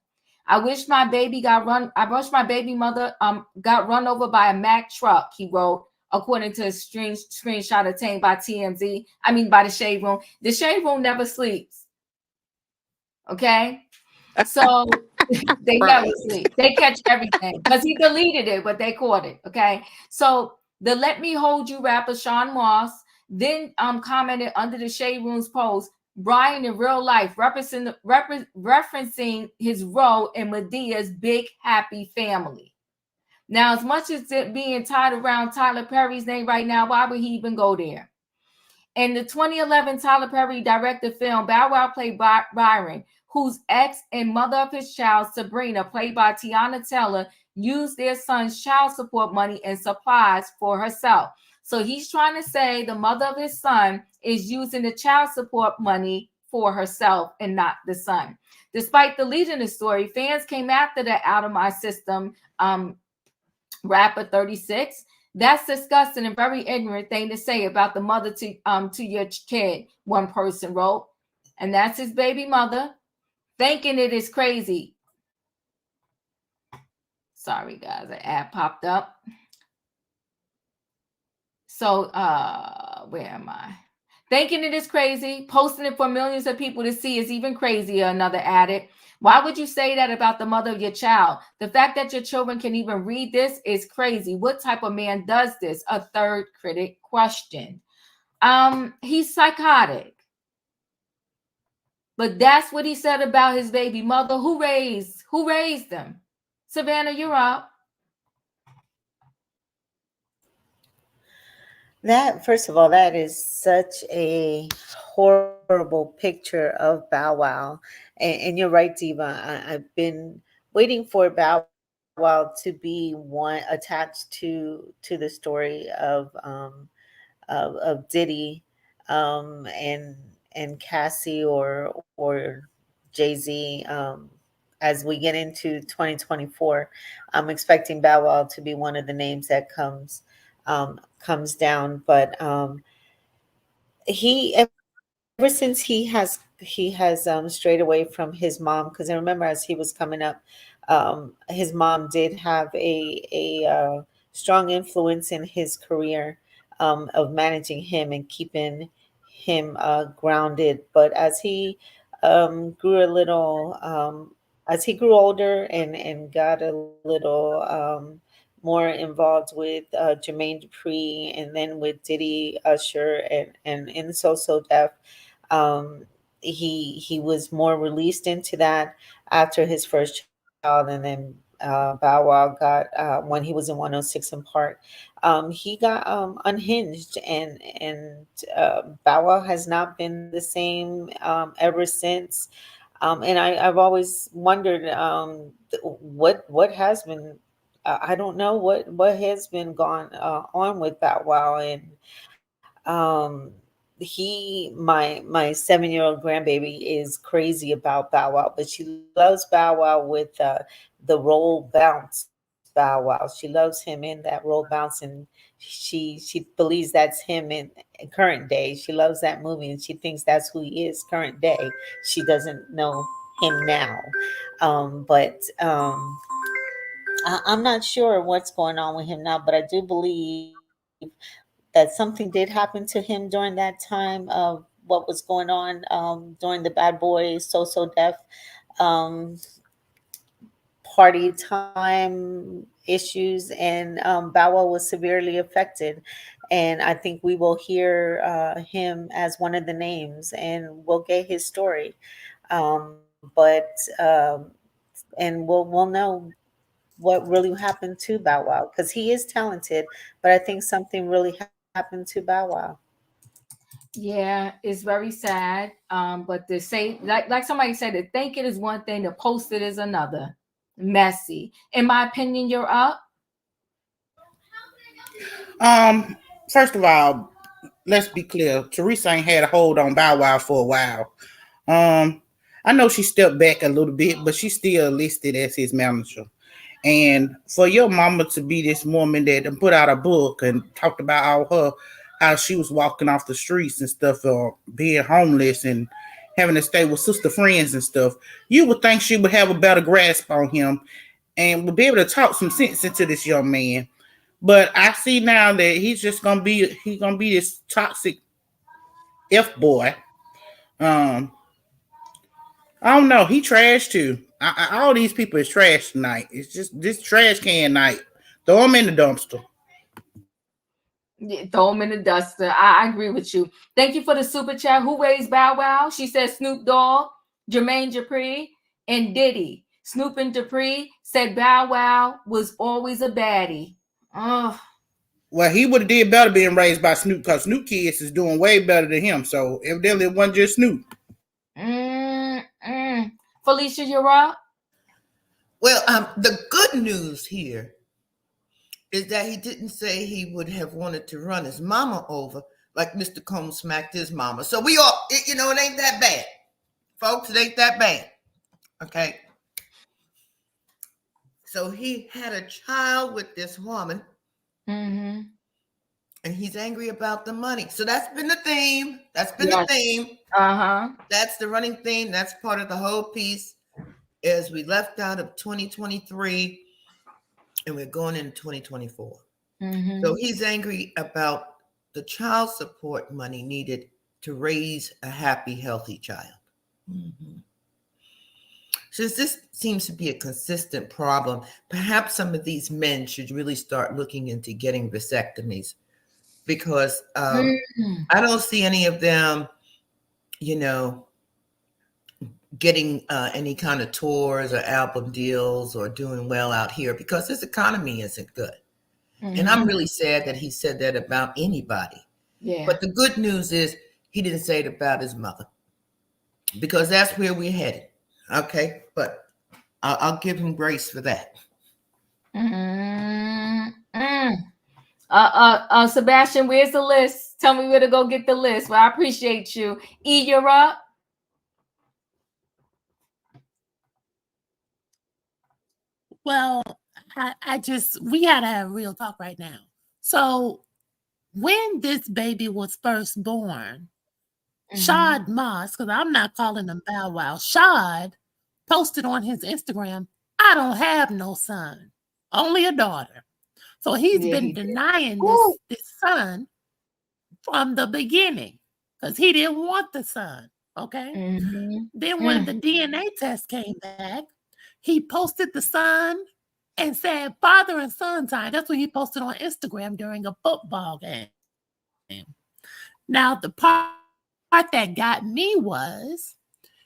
I wish my baby mother got run over by a Mack truck, he wrote, according to a screenshot obtained by TMZ. I mean by the Shade Room. The Shade Room never sleeps. Okay? So they never sleep. They catch everything because he deleted it, but they caught it. Okay. So the Let Me Hold You rapper Sean Moss then commented under the Shade Room's post, Brian in real life referencing his role in Medea's Big Happy Family. Now, as much as it being tied around Tyler Perry's name right now, why would he even go there? In the 2011 Tyler Perry directed film, Bow Wow played Byron, whose ex and mother of his child, Sabrina, played by Tiana Taylor, used their son's child support money and supplies for herself. So he's trying to say the mother of his son is using the child support money for herself and not the son. Despite deleting the story, fans came after the Out of My System rapper 36. That's disgusting and very ignorant thing to say about the mother to your kid, one person wrote. And that's his baby mother, thinking it is crazy. Sorry, guys, an ad popped up. So, where am I? Thinking it is crazy, posting it for millions of people to see is even crazier, another added. Why would you say that about the mother of your child? The fact that your children can even read this is crazy. What type of man does this? A third critic questioned. He's psychotic. But that's what he said about his baby mother. Who raised them? Savannah, you're up. That, first of all, that is such a horrible picture of Bow Wow. And you're right, Diva. I've been waiting for Bow Wow to be one attached to the story of Diddy and Cassie or Jay-Z as we get into 2024. I'm expecting Bow Wow to be one of the names that comes down. But he ever since he has strayed away from his mom, because I remember as he was coming up, his mom did have a strong influence in his career of managing him and keeping him grounded. But grew a little as he grew older and got a little more involved with Jermaine Dupri, and then with Diddy, Usher, and in So So Def. Um, he was more released into that after his first child, and then Bow Wow got when he was in 106 in Park. He got unhinged, and Bow Wow has not been the same ever since. And I've always wondered what has been. I don't know what has been gone on with Bow Wow, and my 7-year-old grandbaby is crazy about Bow Wow, but she loves Bow Wow with the roll bounce Bow Wow. She loves him in that roll bounce, and she believes that's him in current day. She loves that movie, and she thinks that's who he is current day. She doesn't know him now, but I'm not sure what's going on with him now, but I do believe that something did happen to him during that time of what was going on during the Bad Boy So Def um, party time issues, and Bow Wow was severely affected. And I think we will hear him as one of the names, and we'll get his story. But and we'll know what really happened to Bow Wow, because he is talented, but I think something really happened to Bow Wow. Yeah, it's very sad. But to say, like somebody said, to think it is one thing, to post it is another. Messy. In my opinion, you're up. Um, First of all, let's be clear. Teresa ain't had a hold on Bow Wow for a while. Um, I know she stepped back a little bit, but she's still listed as his manager. And for your mama to be this woman that put out a book and talked about how she was walking off the streets and stuff, or being homeless and having to stay with sister friends and stuff, you would think she would have a better grasp on him and would be able to talk some sense into this young man. But I see now that he's gonna be this toxic F boy. Um, I don't know. He trash too. All these people is trash tonight. It's just this trash can night. Throw them in the dumpster. Yeah, throw him in the duster. I agree with you. Thank you for the super chat. Who raised Bow Wow? She said Snoop Dogg, Jermaine Dupri, and Diddy. Snoop and Dupri said Bow Wow was always a baddie. Oh, Well, he would have did better being raised by Snoop, because Snoop kids is doing way better than him. So evidently it wasn't just Snoop. Felicia, you're up. Well, the good news here is that he didn't say he would have wanted to run his mama over like Mr. Combs smacked his mama. So we all, it ain't that bad. Folks, it ain't that bad. Okay. So he had a child with this woman. Mm-hmm. And he's angry about the money. So that's been the theme. That's been Yes. the theme. Uh-huh. That's the running theme. That's part of the whole piece as we left out of 2023 and we're going into 2024. Mm-hmm. So he's angry about the child support money needed to raise a happy, healthy child. Mm-hmm. Since this seems to be a consistent problem, perhaps some of these men should really start looking into getting vasectomies, because I don't see any of them, getting any kind of tours or album deals or doing well out here, because his economy isn't good. And I'm really sad that he said that about anybody. Yeah. But the good news is he didn't say it about his mother, because that's where we're headed. Okay, but I'll give him grace for that. Sebastian, where's the list? Tell me where to go get the list. Well, I appreciate you. E, you're up. Well, we gotta have real talk right now. So when this baby was first born, Shad Moss, because I'm not calling him Bow Wow, Shad posted on his Instagram, "I don't have no son, only a daughter." So he's been denying this son from the beginning, because he didn't want the son. Okay. Then when the DNA test came back, he posted the son and said father and son time. That's what he posted on Instagram during a football game. Now, the part that got me was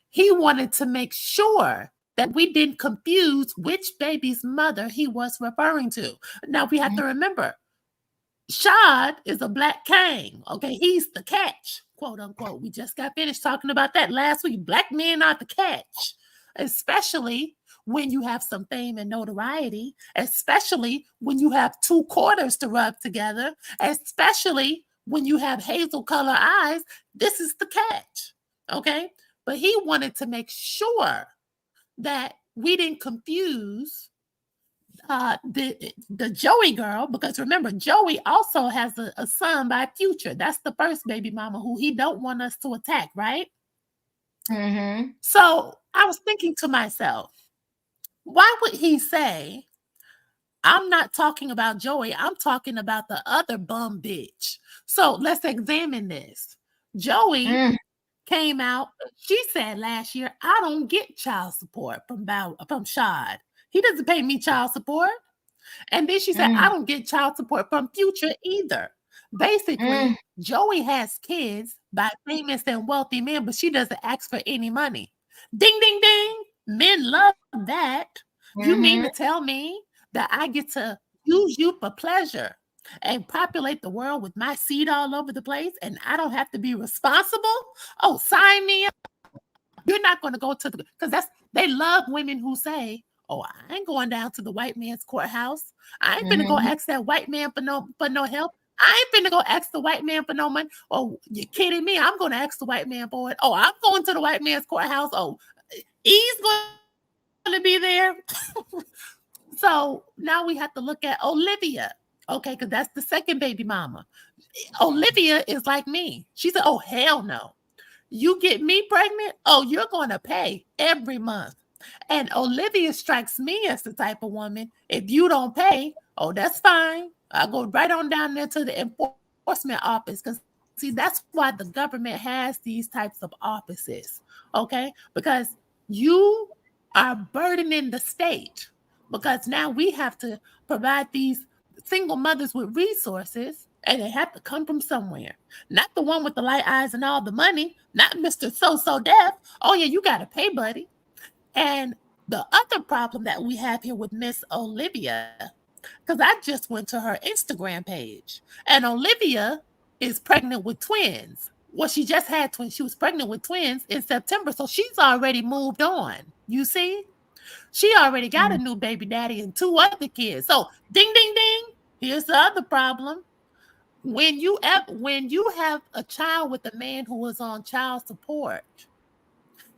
he wanted to make sure that we didn't confuse which baby's mother he was referring to. Now, we have to remember, Shad is a black king. Okay, he's the catch, quote unquote. We just got finished talking about that last week. Black men are the catch, especially when you have some fame and notoriety, especially when you have two quarters to rub together, especially when you have hazel color eyes. This is the catch. Okay, but he wanted to make sure that we didn't confuse the Joey girl, because remember, Joey also has a son by Future. That's the first baby mama who he don't want us to attack, right? So I was thinking to myself, why would he say I'm not talking about Joey. I'm talking about the other bum bitch. So let's examine this. Joey came out. She said last year, I don't get child support from Shad. He doesn't pay me child support. And then she said, I don't get child support from Future either. Basically, Joey has kids by famous and wealthy men, but she doesn't ask for any money. Ding, ding, ding. Men love that. You mean to tell me that I get to use you for pleasure and populate the world with my seed all over the place and I don't have to be responsible? Oh, sign me up. You're not going to go to the, because they love women who say, oh, I ain't going down to the white man's courthouse. I ain't finna go ask that white man for no help. I ain't finna go ask the white man for no money. Oh, you kidding me? I'm gonna ask the white man for it. Oh, I'm going to the white man's courthouse. Oh, he's going to be there. So now we have to look at Olivia. Okay, because that's the second baby mama. Olivia is like me. She said, oh, hell no. You get me pregnant? Oh, you're going to pay every month. And Olivia strikes me as the type of woman, if you don't pay, oh, that's fine. I'll go right on down there to the enforcement office. Because, see, that's why the government has these types of offices, okay? Because you are burdening the state. Because now we have to provide these single mothers with resources, and they have to come from somewhere. Not the one with the light eyes and all the money, not Mr. So Deaf. Oh, yeah, you got to pay, buddy. And the other problem that we have here with Miss Olivia, because I just went to her Instagram page, and Olivia is pregnant with twins. Well, she just had twins. She was pregnant with twins in September, so she's already moved on. You see? She already got a new baby daddy and 2 other kids. So, ding, ding, ding. Here's the other problem. When you have a child with a man who is on child support,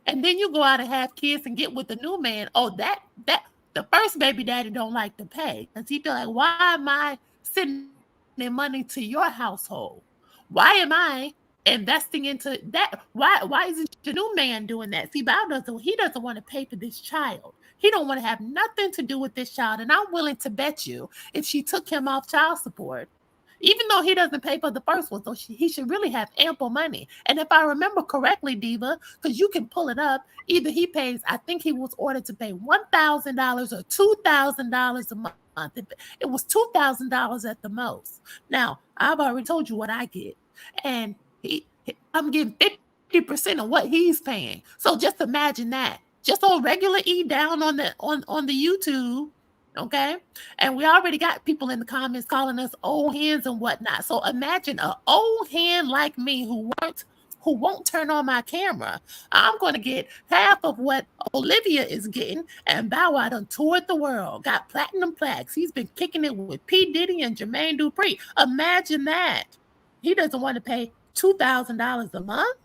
and then you go out and have kids and get with the new man, oh, that the first baby daddy don't like to pay because he feel like, why am I sending money to your household? Why am I investing into that? Why isn't your new man doing that? See, Bob doesn't want to pay for this child. He don't want to have nothing to do with this child. And I'm willing to bet you if she took him off child support, even though he doesn't pay for the first one, so he should really have ample money. And if I remember correctly, Diva, because you can pull it up, either he pays, I think he was ordered to pay $1,000 or $2,000 a month. It was $2,000 at the most. Now, I've already told you what I get. And I'm getting 50% of what he's paying. So just imagine that. Just on regular E down on the YouTube. Okay. And we already got people in the comments calling us old hens and whatnot. So imagine an old hen like me who won't turn on my camera. I'm going to get half of what Olivia is getting, and Bow Wow done toured the world, got platinum plaques. He's been kicking it with P. Diddy and Jermaine Dupri. Imagine that. He doesn't want to pay $2,000 a month.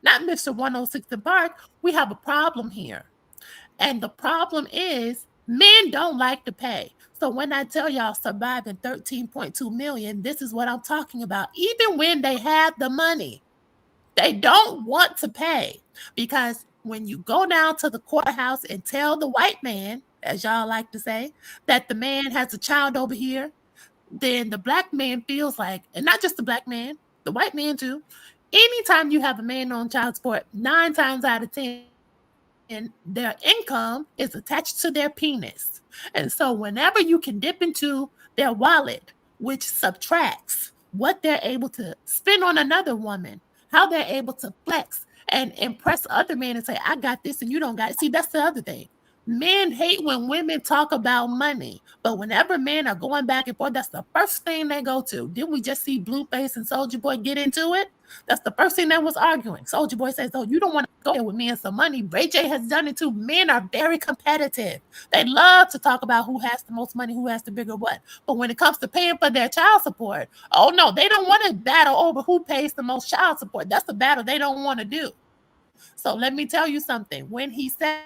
Not Mr. 106 in Park. We have a problem here. And the problem is men don't like to pay. So when I tell y'all surviving 13.2 million, this is what I'm talking about. Even when they have the money, they don't want to pay because when you go down to the courthouse and tell the white man, as y'all like to say, that the man has a child over here, then the black man feels like, and not just the black man, the white man too. Anytime you have a man on child support, 9 times out of 10, and their income is attached to their penis. And so whenever you can dip into their wallet, which subtracts what they're able to spend on another woman, how they're able to flex and impress other men and say, I got this and you don't got it. See, that's the other thing. Men hate when women talk about money, but whenever men are going back and forth, that's the first thing they go to. Didn't we just see Blueface and Soulja Boy get into it? That's the first thing that was arguing. Soulja Boy says, oh, you don't want to go there with me and some money. Ray J has done it too. Men are very competitive. They love to talk about who has the most money, who has the bigger what. But when it comes to paying for their child support, oh no, they don't want to battle over who pays the most child support. That's the battle they don't want to do. So let me tell you something. When he said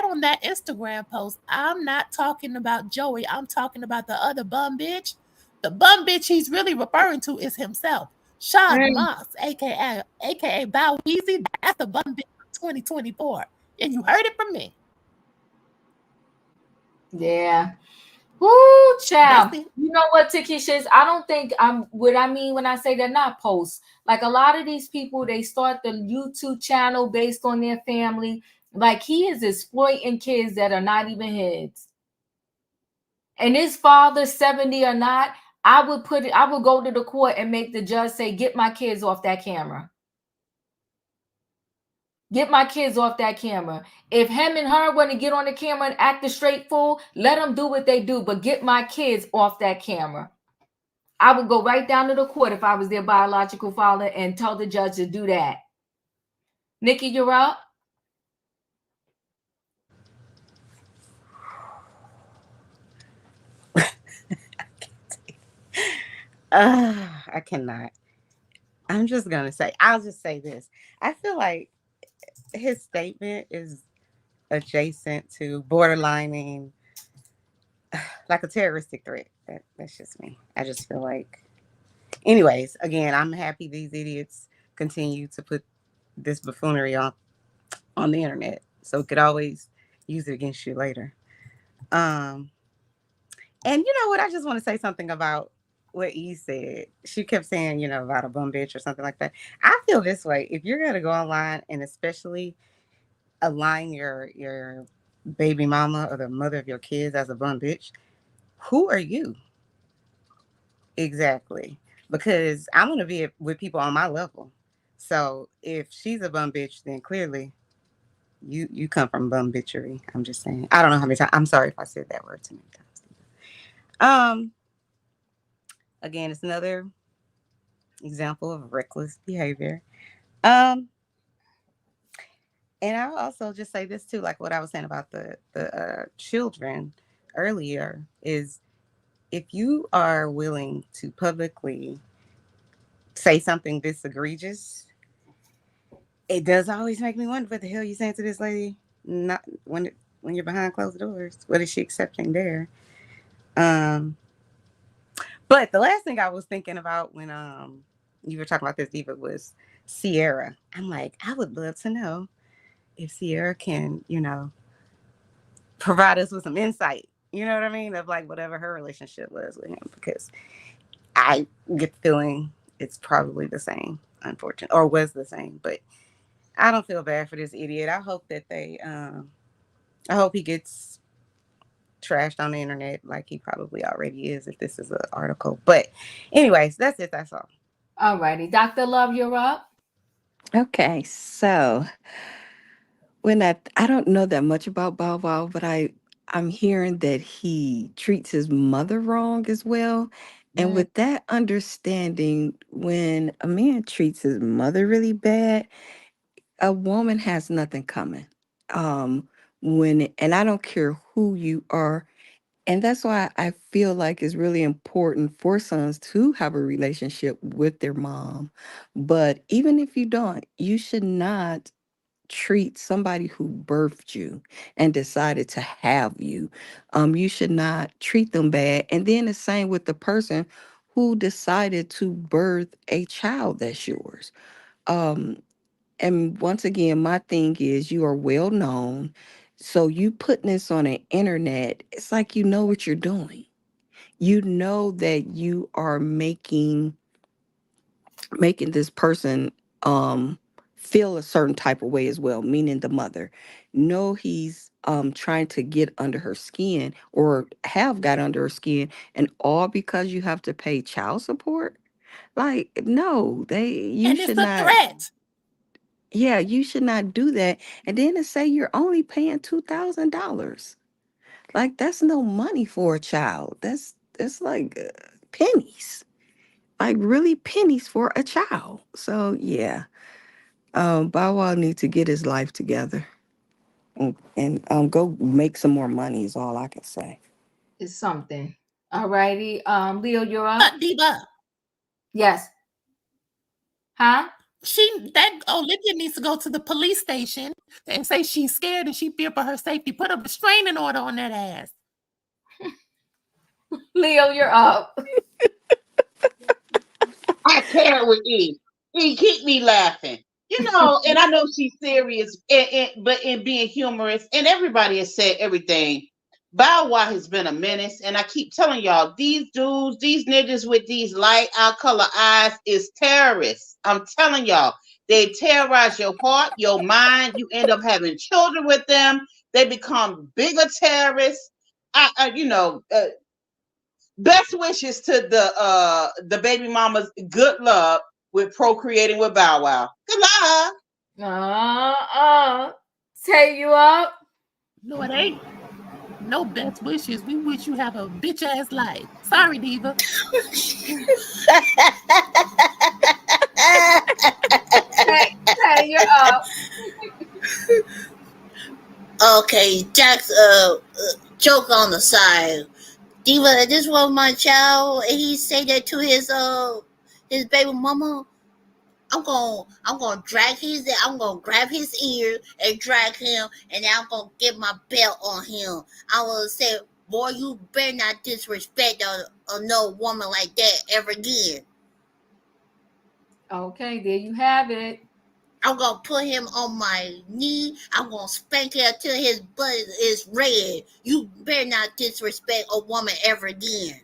on that Instagram post, I'm not talking about Joey. I'm talking about the other bum bitch. The bum bitch he's really referring to is himself. Shad Moss, aka Bow Weezy. That's the bum bitch 2024. And you heard it from me. Yeah. Woo, child. That's it. You know what, Takesha is? I don't think I'm what I mean when I say they're not posts. Like a lot of these people, they start the YouTube channel based on their family. Like he is exploiting kids that are not even his. And his father, 70 or not, I would go to the court and make the judge say, get my kids off that camera. Get my kids off that camera. If him and her want to get on the camera and act a straight fool, let them do what they do, but get my kids off that camera. I would go right down to the court if I was their biological father and tell the judge to do that. Nikki, you're up. I cannot. I'm just gonna say, I'll just say this. I feel like his statement is adjacent to borderlining like a terroristic threat. That's just me. I just feel like anyways, again, I'm happy these idiots continue to put this buffoonery on the internet. So it could always use it against you later. And you know what? I just want to say something about what E said. She kept saying, about a bum bitch or something like that. I feel this way. If you're gonna go online and especially align your baby mama or the mother of your kids as a bum bitch, who are you exactly? Because I'm gonna be with people on my level. So if she's a bum bitch, then clearly you come from bum bitchery. I'm just saying. I don't know how many times. I'm sorry if I said that word too many times. Again, it's another example of reckless behavior. Um, and I'll also just say this too, like what I was saying about the children earlier, is if you are willing to publicly say something this egregious, it does always make me wonder what the hell you saying to this lady. Not when you're behind closed doors, what is she accepting there? But the last thing I was thinking about when you were talking about this, Diva, was Sierra. I'm like, I would love to know if Sierra can, provide us with some insight. You know what I mean? Of like whatever her relationship was with him, because I get the feeling it's probably the same, unfortunately, or was the same. But I don't feel bad for this idiot. I hope that I hope he gets trashed on the internet like he probably already is if this is an article. But anyways, that's it. That's all. All righty. Dr. Love, you're up. Okay, so when I don't know that much about Bow Wow, but I'm hearing that he treats his mother wrong as well. And Mm. with that understanding, when a man treats his mother really bad, a woman has nothing coming. Um, and I don't care who you are. And that's why I feel like it's really important for sons to have a relationship with their mom. But even if you don't, you should not treat somebody who birthed you and decided to have you. You should not treat them bad. And then the same with the person who decided to birth a child that's yours. Um, and once again, my thing is you are well known. So you putting this on the internet, it's like you know what you're doing. You know that you are making this person feel a certain type of way as well, meaning the mother. No, he's trying to get under her skin or have got under her skin, and all because you have to pay child support. Like, no, you And it's should a not. threat. Yeah, you should not do that. And then to say you're only paying $2,000, like that's no money for a child. That's like pennies, like really pennies for a child. So yeah, Bow Wow needs to get his life together and go make some more money. Is all I can say. It's something. All righty. Leo, you're up. But Diva, Yes. Huh? that Olivia needs to go to the police station and say she's scared and she fear for her safety. Put a restraining order on that ass. Leo, you're up. I can't with E. E, keep me laughing. And I know she's serious, but in being humorous, and everybody has said everything Bow Wow has been a menace, and I keep telling y'all, these dudes, these niggas with these light eye color eyes is terrorists. I'm telling y'all, they terrorize your heart, your mind. You end up having children with them. They become bigger terrorists. Best wishes to the baby mamas. Good luck with procreating with Bow Wow. Good luck. Tear you up. No, it ain't. No best wishes. We wish you have a bitch ass life. Sorry, Diva. Tear you up. Okay, Jack's joke on the side. Diva, this was my child, and he say that to his baby mama. I'm gonna grab his ear and drag him, and then I'm gonna get my belt on him. I will say, boy, you better not disrespect a no woman like that ever again. Okay, there you have it. I'm gonna put him on my knee. I'm gonna spank him until his butt is red. You better not disrespect a woman ever again.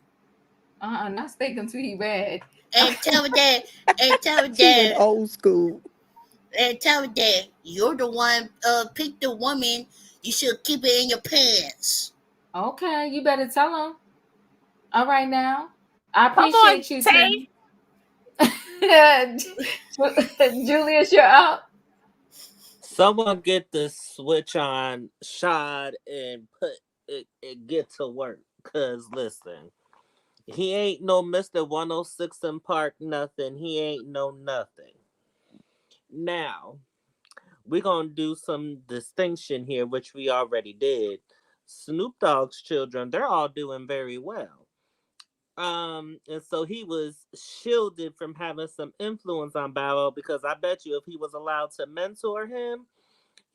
Not spank him till he red. And tell me that. She went old school. And tell me that you're the one pick the woman. You should keep it in your pants. Okay, you better tell him. All right now. I appreciate you, Tay. Julius, you're up. Someone get the switch on Shad and put it get to work. Cause listen, he ain't no Mr. 106 in Park nothing. He ain't no nothing. Now, we're gonna do some distinction here, which we already did. Snoop Dogg's children, they're all doing very well. And so he was shielded from having some influence on Bow Wow because I bet you if he was allowed to mentor him,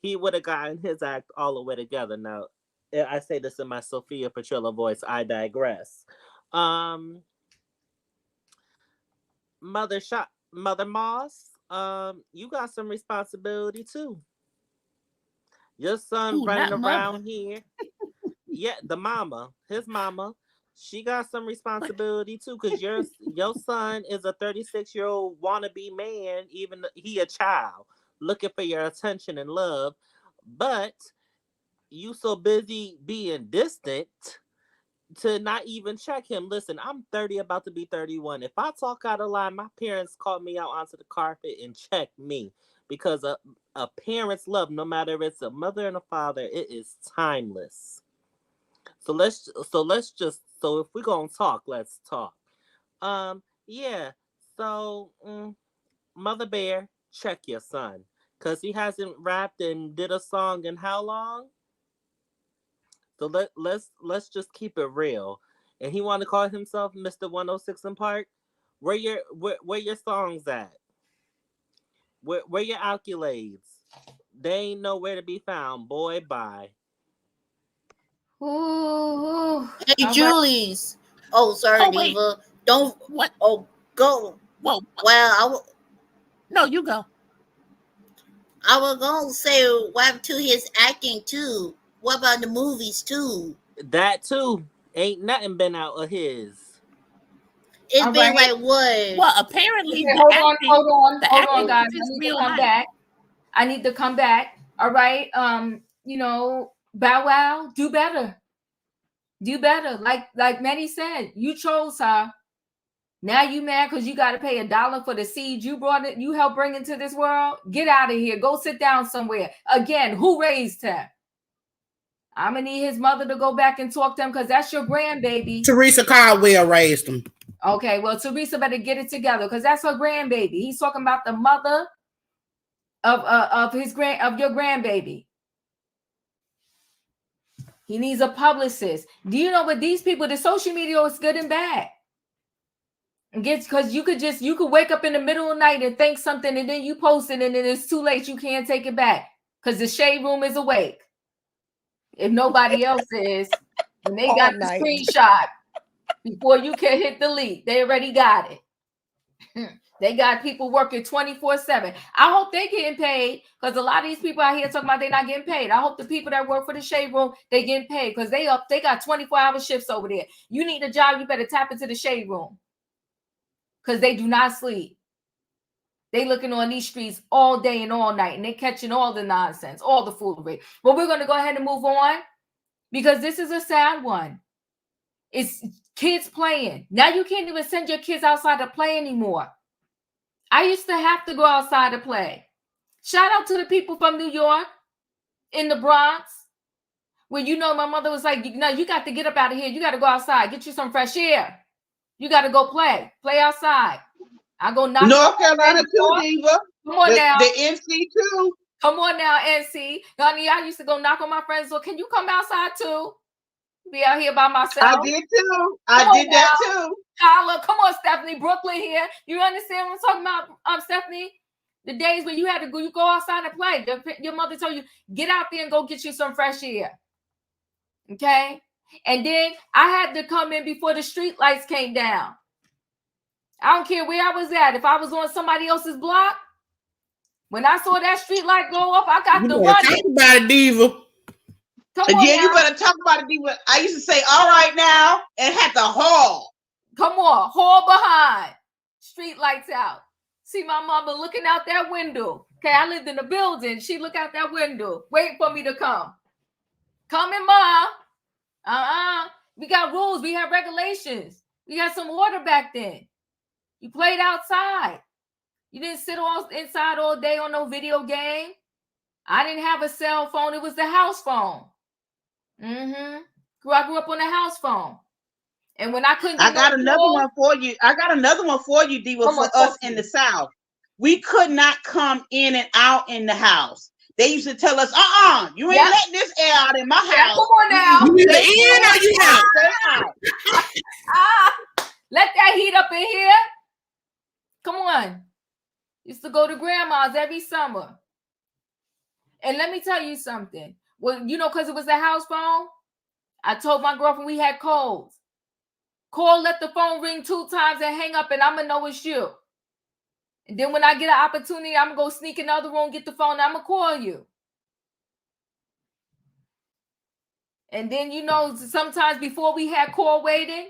he would have gotten his act all the way together. Now, I say this in my Sophia Petrillo voice. I digress. Um, Mother Moss, you got some responsibility too. Your son Ooh, running not mother. around here. Yeah, the mama, his mama, she got some responsibility too, because your son is a 36-year-old wannabe man, even he a child, looking for your attention and love. But you so busy being distant to not even check him. Listen, I'm 30, about to be 31. If I talk out of line, my parents called me out onto the carpet and checked me because a parent's love, no matter if it's a mother and a father, it is timeless. So if we're gonna talk, let's talk. Yeah. So Mother Bear, check your son. Cause he hasn't rapped and did a song in how long? So let's just keep it real. And he wanna call himself Mr. 106 in Park. Where your songs at? Where your accolades? They ain't nowhere to be found. Boy, bye. Ooh. Hey, Julie's. Oh, sorry, Oh, wait. Diva. Don't. What? Oh, go. Whoa. Well, No, you go. I was gonna say what happened to his acting too. What about the movies too? That too. Ain't nothing been out of his. It's been like what? Well, apparently, Okay, the hold acting, on, guys. is I need real to come life. back. I need to come back. All right. Bow Wow, do better. Do better. Like Manny said, you chose her. Now you mad because you got to pay $1 for the seed you brought it, you helped bring into this world. Get out of here. Go sit down somewhere. Again, who raised him? I'm gonna need his mother to go back and talk to him because that's your grandbaby. Teresa Caldwell raised him. Okay, well, Teresa better get it together because that's her grandbaby. He's talking about the mother of your grandbaby. He needs a publicist. Do you know what these people? The social media is good and bad. Because you could wake up in the middle of the night and think something, and then you post it, and then it's too late. You can't take it back because the shade room is awake. If nobody else is, and they got the screenshot before you can hit delete, they already got it. They got people working 24/7. I hope they getting paid, because a lot of these people out here talking about they're not getting paid. I hope the people that work for the shade room, they getting paid, because they got 24-hour shifts over there. You need a job, you better tap into the shade room, because they do not sleep. They looking on these streets all day and all night, and they catching all the nonsense, all the foolery. But we're going to go ahead and move on, because this is a sad one. It's kids playing. Now you can't even send your kids outside to play anymore. I used to have to go outside to play. Shout out to the people from New York, in the Bronx, where my mother was like, you got to get up out of here. You got to go outside, get you some fresh air. You got to go play outside. I go knock. North Carolina too, Diva. Come on now. The NC too. Come on now, NC. Honey, I used to go knock on my friends' door. Can you come outside too? Be out here by myself. I did too. I did that too. Tyler, come on, Stephanie. Brooklyn here. You understand what I'm talking about, Stephanie? The days when you had to go, you go outside and play. Your mother told you, get out there and go get you some fresh air. Okay? And then I had to come in before the street lights came down. I don't care where I was at. If I was on somebody else's block, when I saw that street light go up, I got to run. Talk about it, Diva. You better talk about it, Diva. I used to say, all right now, and had to haul. Come on, haul behind. Street lights out. See my mama looking out that window. Okay, I lived in a building. She look out that window, waiting for me to come. Coming, Ma. We got rules. We have regulations. We got some order back then. You played outside. You didn't sit inside all day on no video game. I didn't have a cell phone. It was the house phone. I grew up on the house phone. And when I couldn't get I got another one for you. I got another one for you, Diva, for us in the South. We could not come in and out in the house. They used to tell us, you ain't letting this air out in my house. Come on now. You either in or you out. Let that heat up in here. Come on. Used to go to grandma's every summer. And let me tell you something. Well, because it was a house phone, I told my girlfriend we had codes. Call, let the phone ring 2 times and hang up, and I'm going to know it's you. And then when I get an opportunity, I'm going to go sneak in the other room, get the phone, and I'm going to call you. And then, sometimes before we had call waiting,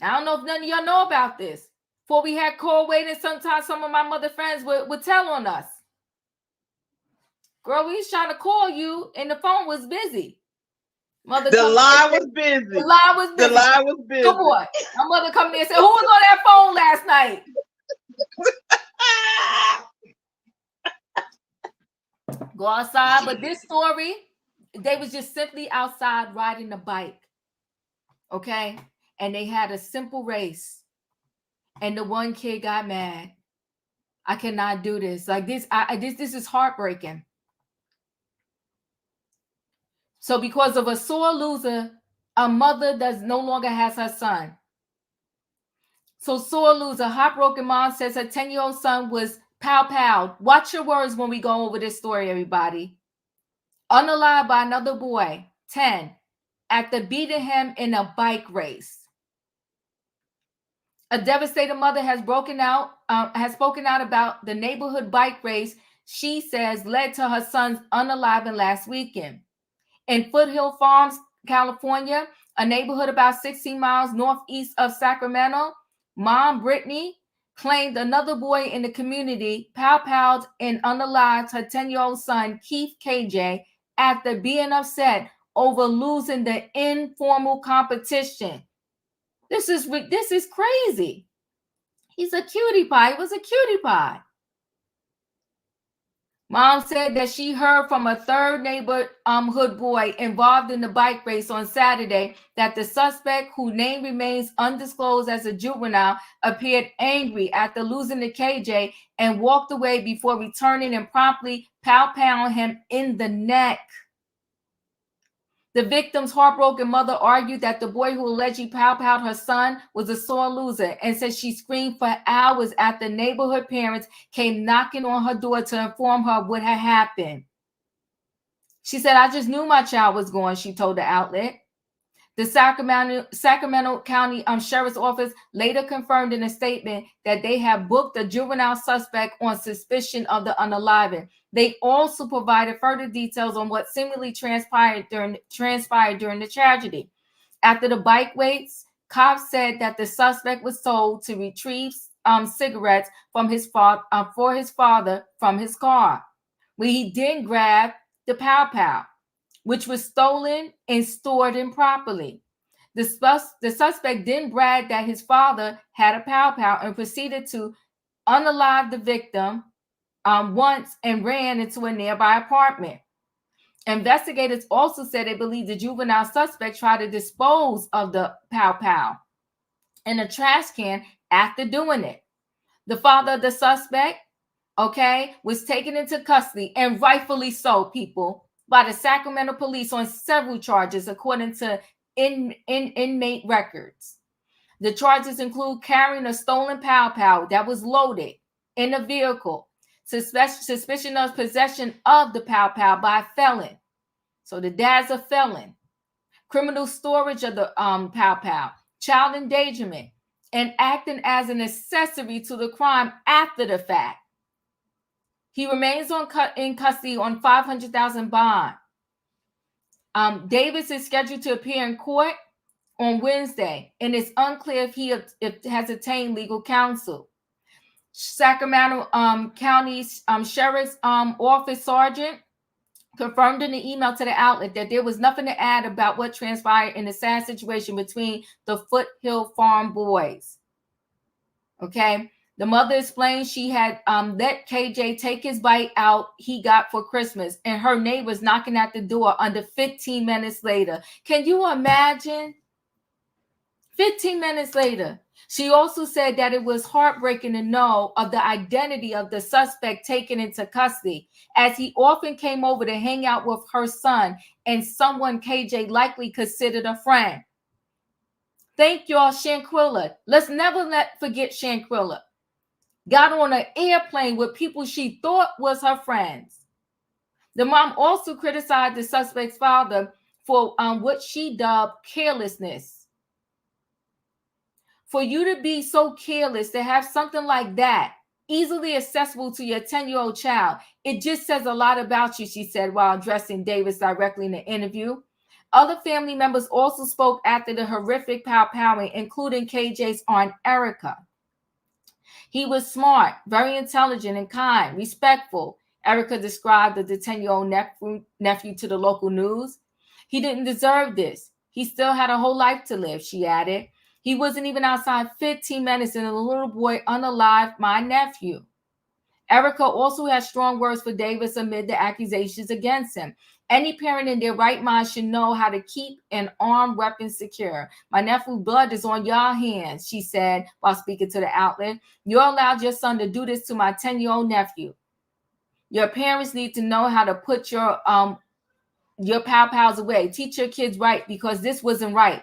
I don't know if none of y'all know about this. Before we had call waiting, sometimes some of my mother friends would tell on us. Girl, we was trying to call you, and the phone was busy. The line was busy. The line was busy. The line was busy. Come on. My mother come there and said, who was on that phone last night? Go outside. But this story, they was just simply outside riding a bike. Okay? And they had a simple race. And the one kid got mad. I cannot do this. Like this, this is heartbreaking. So because of a sore loser, a mother no longer has her son. So sore loser, heartbroken mom says her 10-year-old son was pow. Watch your words when we go over this story, everybody. Unalived by another boy, 10, after beating him in a bike race. A devastated mother has spoken out about the neighborhood bike race she says led to her son's unaliving last weekend. In Foothill Farms, California, a neighborhood about 16 miles northeast of Sacramento, Mom Brittany claimed another boy in the community pow-powed and unalived her 10-year-old son, Keith KJ, after being upset over losing the informal competition. This is crazy. He's a cutie pie. He was a cutie pie. Mom said that she heard from a third neighborhood boy involved in the bike race on Saturday that the suspect, whose name remains undisclosed as a juvenile, appeared angry after losing to KJ and walked away before returning and promptly pound him in the neck. The victim's heartbroken mother argued that the boy who allegedly pow-powed her son was a sore loser and said she screamed for hours after neighborhood parents came knocking on her door to inform her what had happened. She said, I just knew my child was gone, she told the outlet. The Sacramento County Sheriff's Office later confirmed in a statement that they have booked a juvenile suspect on suspicion of the unaliving. They also provided further details on what seemingly transpired during the tragedy. After the bike weights, cops said that the suspect was told to retrieve cigarettes from for his father from his car, where he then grabbed the pow, which was stolen and stored improperly. The suspect then bragged that his father had a pow and proceeded to unalive the victim once and ran into a nearby apartment. Investigators also said they believe the juvenile suspect tried to dispose of the pow in a trash can after doing it. The father of the suspect, was taken into custody, and rightfully so, people, by the Sacramento police on several charges, according to inmate records. The charges include carrying a stolen pow that was loaded in a vehicle, suspicion of possession of the pow by a felon. So the dad's a felon. Criminal storage of the pow, child endangerment, and acting as an accessory to the crime after the fact. He remains in custody on $500,000 bond. Davis is scheduled to appear in court on Wednesday, and it's unclear if he has attained legal counsel. Sacramento County's Sheriff's Office Sergeant confirmed in an email to the outlet that there was nothing to add about what transpired in the sad situation between the Foothill Farm boys. Okay. The mother explained she had let KJ take his bite out he got for Christmas, and her neighbors knocking at the door under 15 minutes later. Can you imagine? 15 minutes later. She also said that it was heartbreaking to know of the identity of the suspect taken into custody, as he often came over to hang out with her son and someone KJ likely considered a friend. Thank y'all, Shanquilla. Let's never forget Shanquilla. Got on an airplane with people she thought was her friends. The mom also criticized the suspect's father for what she dubbed carelessness. For you to be so careless, to have something like that easily accessible to your 10-year-old child, it just says a lot about you, she said while addressing Davis directly in the interview. Other family members also spoke after the horrific pow-powing, including KJ's aunt Erica. He was smart, very intelligent and kind, respectful. Erica described the 10-year-old nephew to the local news. He didn't deserve this. He still had a whole life to live, she added. He wasn't even outside 15 minutes and the little boy unalived my nephew. Erica also had strong words for Davis amid the accusations against him. Any parent in their right mind should know how to keep an armed weapon secure. My nephew's blood is on your hands, she said while speaking to the outlet. You allowed your son to do this to my 10-year-old nephew. Your parents need to know how to put your pow-pows away. Teach your kids right, because this wasn't right.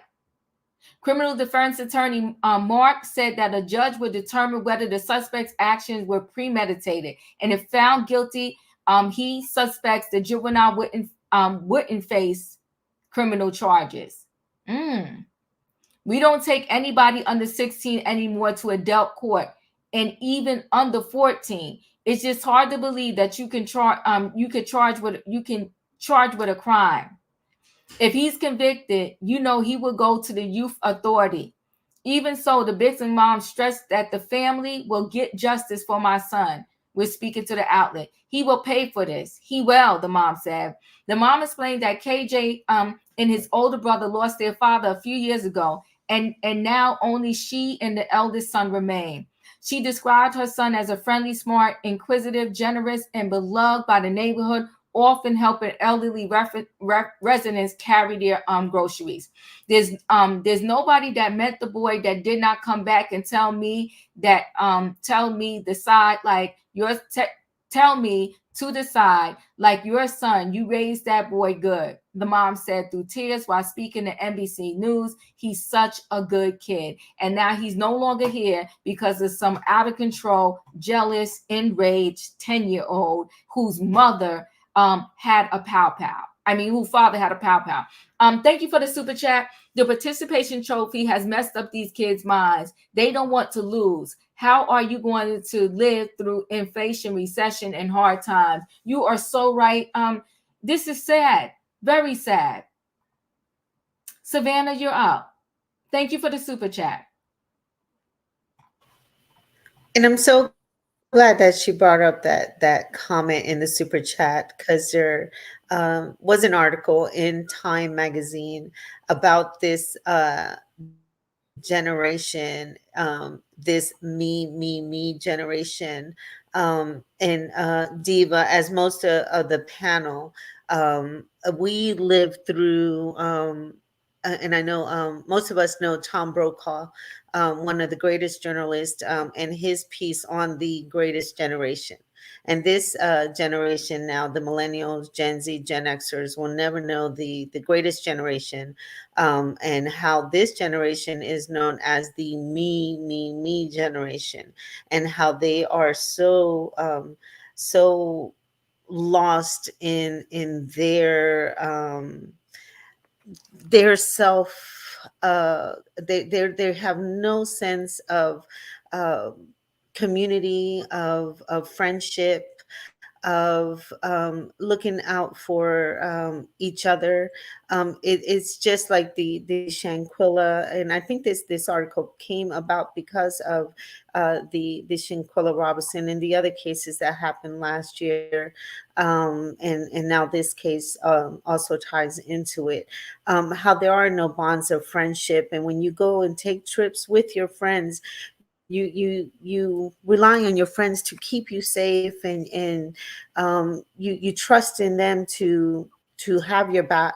Criminal defense attorney Mark said that a judge would determine whether the suspect's actions were premeditated, and if found guilty, he suspects the juvenile wouldn't face criminal charges. We don't take anybody under 16 anymore to adult court, and even under 14. It's just hard to believe that you can charge with a crime. If he's convicted, you know he will go to the youth authority. Even so, the victim mom stressed that the family will get justice for my son. We're speaking to the outlet. He will pay for this. He will, the mom said. The mom explained that KJ and his older brother lost their father a few years ago, and now only she and the eldest son remain. She described her son as a friendly, smart, inquisitive, generous, and beloved by the neighborhood, often helping elderly residents carry their groceries. There's nobody that met the boy that did not come back and tell me the side like yours. Tell me to the side like your son. You raised that boy good, the mom said through tears while speaking to NBC News. He's such a good kid, and now he's no longer here because of some out of control, jealous, enraged 10-year-old whose mother had a pow. whose father had a pow pow. Thank you for the super chat. The participation trophy has messed up these kids' minds. They don't want to lose. How are you going to live through inflation, recession, and hard times? You are so right. This is sad, very sad. Savannah, you're up. Thank you for the super chat. And I'm so glad that she brought up that comment in the super chat, because there was an article in Time magazine about this generation, this me generation, and Diva, as most of the panel, we lived through, and I know most of us know Tom Brokaw, one of the greatest journalists, and his piece on the greatest generation. And this generation now, the millennials, Gen Z, Gen Xers, will never know the greatest generation, and how this generation is known as the me generation, and how they are so lost in their self. They have no sense of uh, community, of friendship, of looking out for each other. It's just like the Shanquilla, and I think this article came about because of the Shanquilla Robinson and the other cases that happened last year, and now this case also ties into it. How there are no bonds of friendship, and when you go and take trips with your friends, you rely on your friends to keep you safe, and you trust in them to have your back,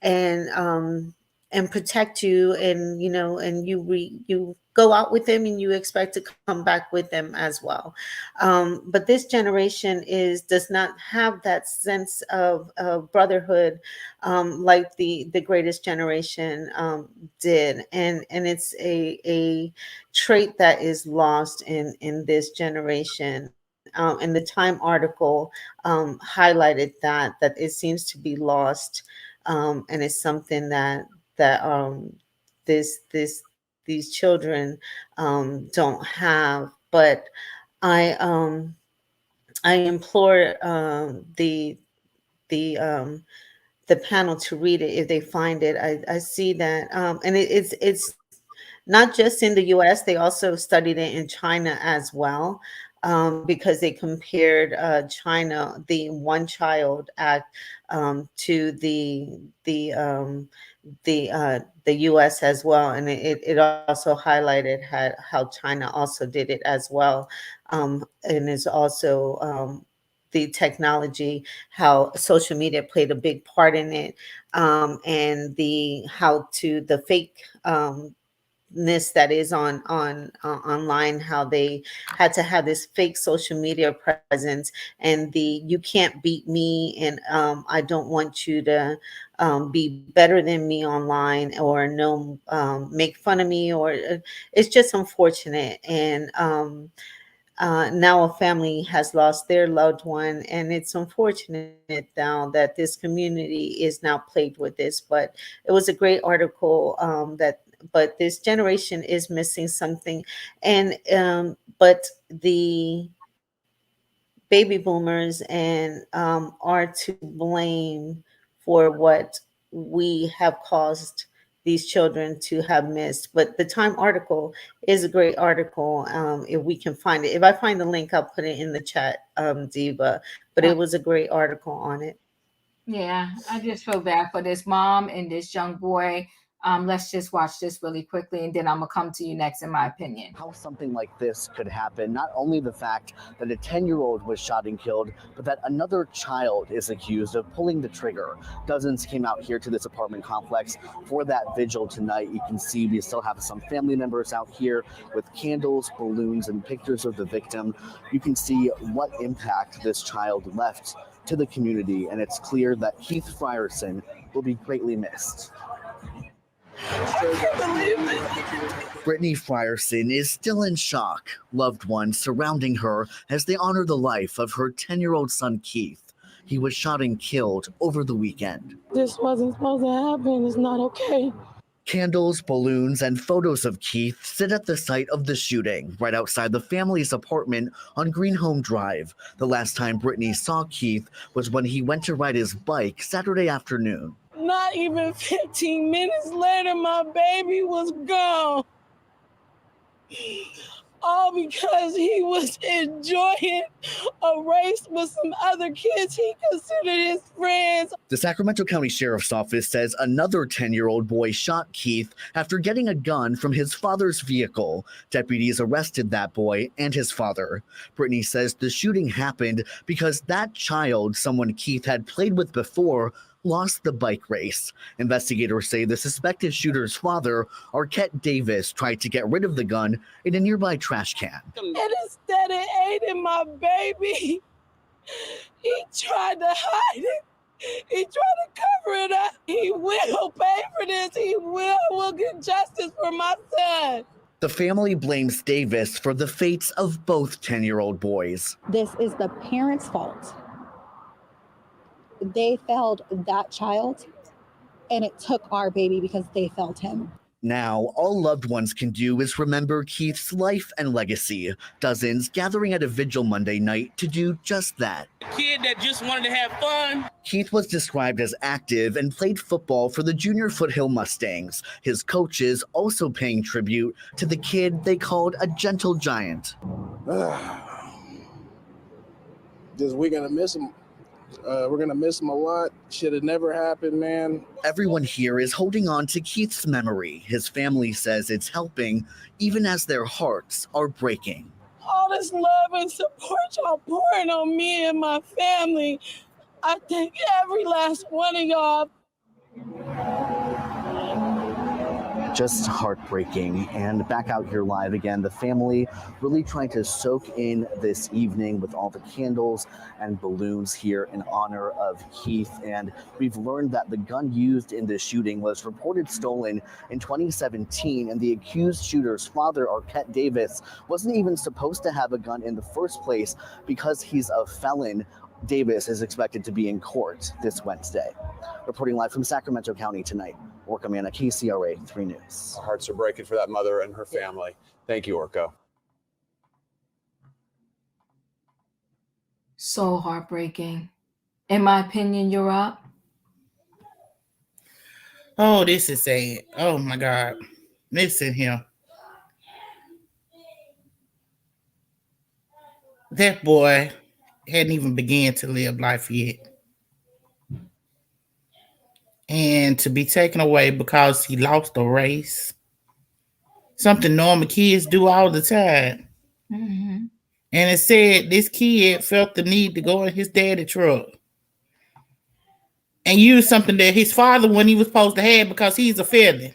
and and protect you, and and you go out with them and you expect to come back with them as well. But this generation does not have that sense of brotherhood, like the greatest generation did, and it's a trait that is lost in this generation. And the Time article highlighted that it seems to be lost, and it's something that these children don't have. But I I implore the the panel to read it if they find it. I see that, and it's not just in the US, they also studied it in China as well, because they compared China, the One Child Act, to the US as well. And it also highlighted how China also did it as well, and is also the technology, how social media played a big part in it, and the how to the fake ness that is on online, how they had to have this fake social media presence, and the you can't beat me, and I don't want you to be better than me online, or no, make fun of me, or it's just unfortunate. And now a family has lost their loved one, and it's unfortunate now that this community is now plagued with this. But it was a great article, but this generation is missing something. And but the baby boomers and are to blame for what we have caused these children to have missed. But the Time article is a great article, if we can find it. If I find the link, I'll put it in the chat, Diva. But it was a great article on it. Yeah, I just feel bad for this mom and this young boy. Let's just watch this really quickly, and then I'm gonna come to you next in my opinion. How something like this could happen. Not only the fact that a 10-year-old was shot and killed, but that another child is accused of pulling the trigger. Dozens came out here to this apartment complex for that vigil tonight. You can see we still have some family members out here with candles, balloons, and pictures of the victim. You can see what impact this child left to the community, and it's clear that Keith Frierson will be greatly missed. Brittany Frierson is still in shock. Loved ones surrounding her as they honor the life of her 10-year-old son, Keith. he was shot and killed over the weekend. This wasn't supposed to happen. It's not okay. Candles, balloons, and photos of Keith sit at the site of the shooting, right outside the family's apartment on Greenhome Drive. The last time Brittany saw Keith was when he went to ride his bike Saturday afternoon. Not even 15 minutes later, my baby was gone. All because he was enjoying a race with some other kids he considered his friends. The Sacramento County Sheriff's Office says another 10-year-old boy shot Keith after getting a gun from his father's vehicle. Deputies arrested that boy and his father. Brittany says the shooting happened because that child, someone Keith had played with before, lost the bike race. Investigators say the suspected shooter's father, Arquette Davis, tried to get rid of the gun in a nearby trash can. And instead of aiding my baby, he tried to hide it. He tried to cover it up. He will pay for this. He will get justice for my son. The family blames Davis for the fates of both 10-year-old boys. This is the parents' fault. They failed that child, and it took our baby because they failed him. Now, all loved ones can do is remember Keith's life and legacy. Dozens gathering at a vigil Monday night to do just that. A kid that just wanted to have fun. Keith was described as active and played football for the Junior Foothill Mustangs. His coaches also paying tribute to the kid they called a gentle giant. We're gonna miss him. We're gonna miss him a lot. Should have never happened, man. Everyone here is holding on to Keith's memory. His family says it's helping, even as their hearts are breaking. All this love and support y'all pouring on me and my family, I thank every last one of y'all. Just heartbreaking. And back out here live again, the family really trying to soak in this evening with all the candles and balloons here in honor of Keith. And we've learned that the gun used in this shooting was reported stolen in 2017, and the accused shooter's father, Arquette Davis, wasn't even supposed to have a gun in the first place because he's a felon. Davis is expected to be in court this Wednesday. Reporting live from Sacramento County tonight, Orca Manna, KCRA 3 News. Our hearts are breaking for that mother and her family. Thank you, Orco. So heartbreaking. In my opinion, you're up. Oh, this is sad. Oh my God. Listen here. That boy hadn't even begun to live life yet. And to be taken away because he lost a race, something normal kids do all the time. Mm-hmm. And it said this kid felt the need to go in his daddy's truck and use something that his father when he was supposed to have because he's a felon.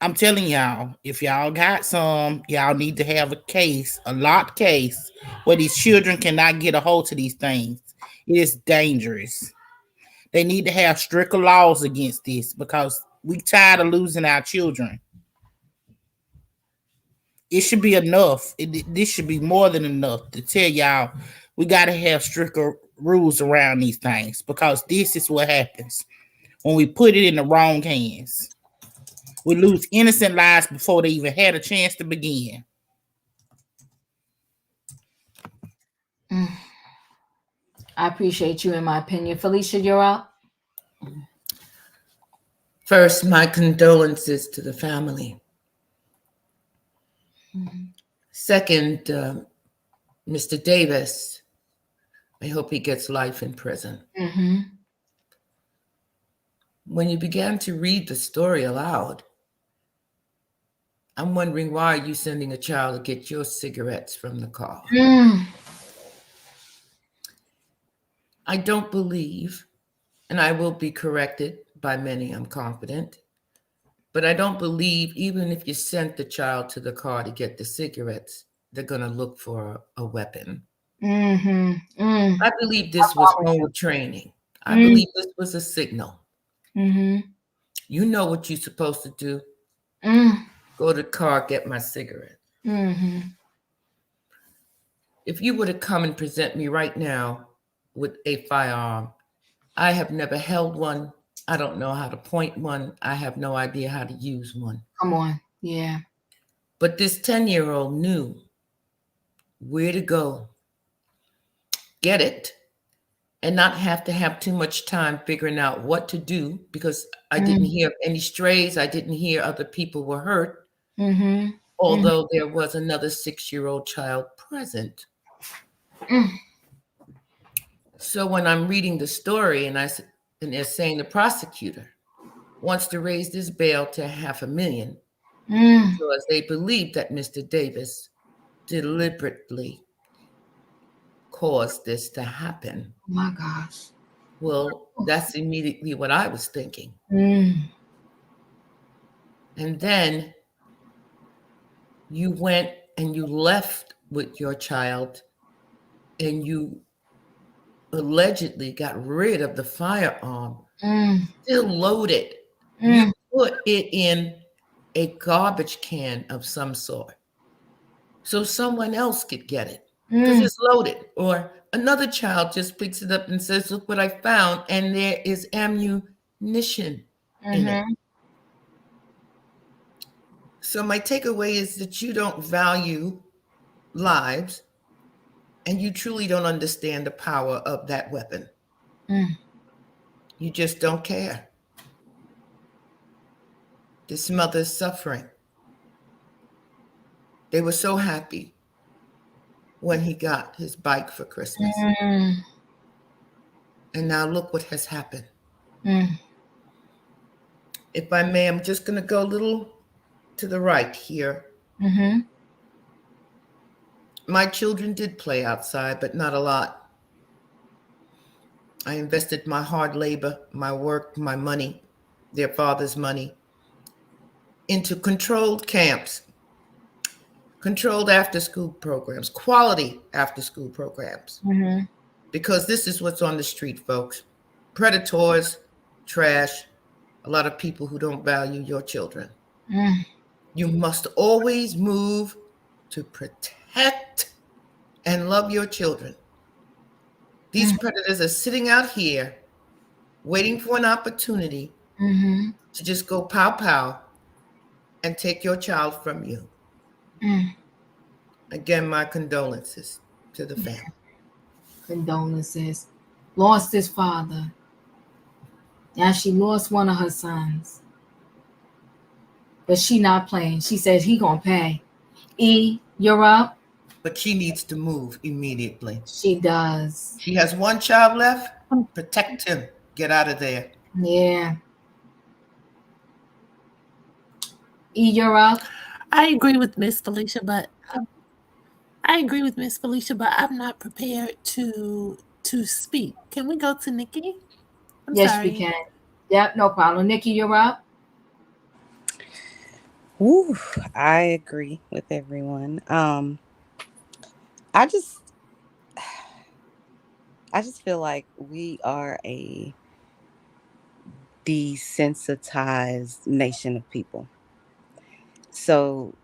I'm telling y'all, if y'all got some, y'all need to have a case, a locked case, where these children cannot get a hold of these things. It is dangerous. They need to have stricter laws against this because we tired of losing our children. It should be enough. This should be more than enough to tell y'all we got to have stricter rules around these things because this is what happens when we put it in the wrong hands. We lose innocent lives before they even had a chance to begin. I appreciate you, in my opinion. Felicia, you're up. First, my condolences to the family. Mm-hmm. Second, Mr. Davis, I hope he gets life in prison. Mm-hmm. When you began to read the story aloud, I'm wondering, why are you sending a child to get your cigarettes from the car? I don't believe, and I will be corrected by many, I'm confident, but I don't believe even if you sent the child to the car to get the cigarettes, they're going to look for a weapon. Mm-hmm. I believe this was home training. I believe this was a signal. Mm-hmm. You know what you're supposed to do. Go to the car, get my cigarette. Mm-hmm. If you were to come and present me right now with a firearm, I have never held one. I don't know how to point one. I have no idea how to use one. Come on. Yeah. But this 10-year-old knew where to go, get it, and not have to have too much time figuring out what to do, because I didn't hear any strays. I didn't hear other people were hurt, although there was another 6-year-old child present. So when I'm reading the story and they're saying the prosecutor wants to raise this bail to $500,000 because they believe that Mr. Davis deliberately caused this to happen. Oh my gosh. Well, that's immediately what I was thinking. And then you went and you left with your child and you allegedly got rid of the firearm, still loaded. You put it in a garbage can of some sort so someone else could get it because it's loaded. Or another child just picks it up and says, look what I found, and there is ammunition in it. So my takeaway is that you don't value lives and you truly don't understand the power of that weapon. You just don't care. This mother's suffering. They were so happy when he got his bike for Christmas. And now look what has happened. If I may, I'm just going to go a little to the right here. My children did play outside, but not a lot. I invested my hard labor, my work, my money, their father's money, into controlled camps, controlled after-school programs, quality after-school programs. Because this is what's on the street, folks. Predators, trash, a lot of people who don't value your children. You must always move to protect and love your children. These predators are sitting out here waiting for an opportunity to just go pow pow and take your child from you. Again, my condolences to the family. Condolences. Lost his father. Now she lost one of her sons. But she not playing. She says he gonna pay. E, you're up. But she needs to move immediately. She does. She has one child left. Protect him. Get out of there. Yeah. E, you're up. I agree with Miss Felicia, but I'm not prepared to speak. Can we go to Nikki? Yes, sorry. we can. Yep, no problem. Nikki, you're up. Ooh, I agree with everyone. I just feel like we are a desensitized nation of people. So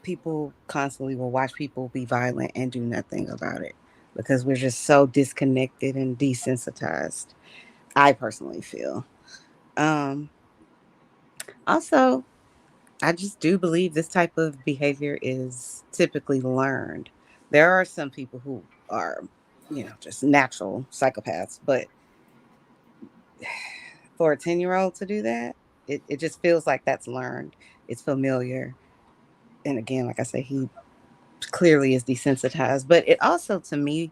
people constantly will watch people be violent and do nothing about it because we're just so disconnected and desensitized. I personally feel. Also, I just do believe this type of behavior is typically learned. There are some people who are, just natural psychopaths, but for a 10-year-old to do that, it just feels like that's learned. It's familiar. And again, like I say, he clearly is desensitized, but it also, to me,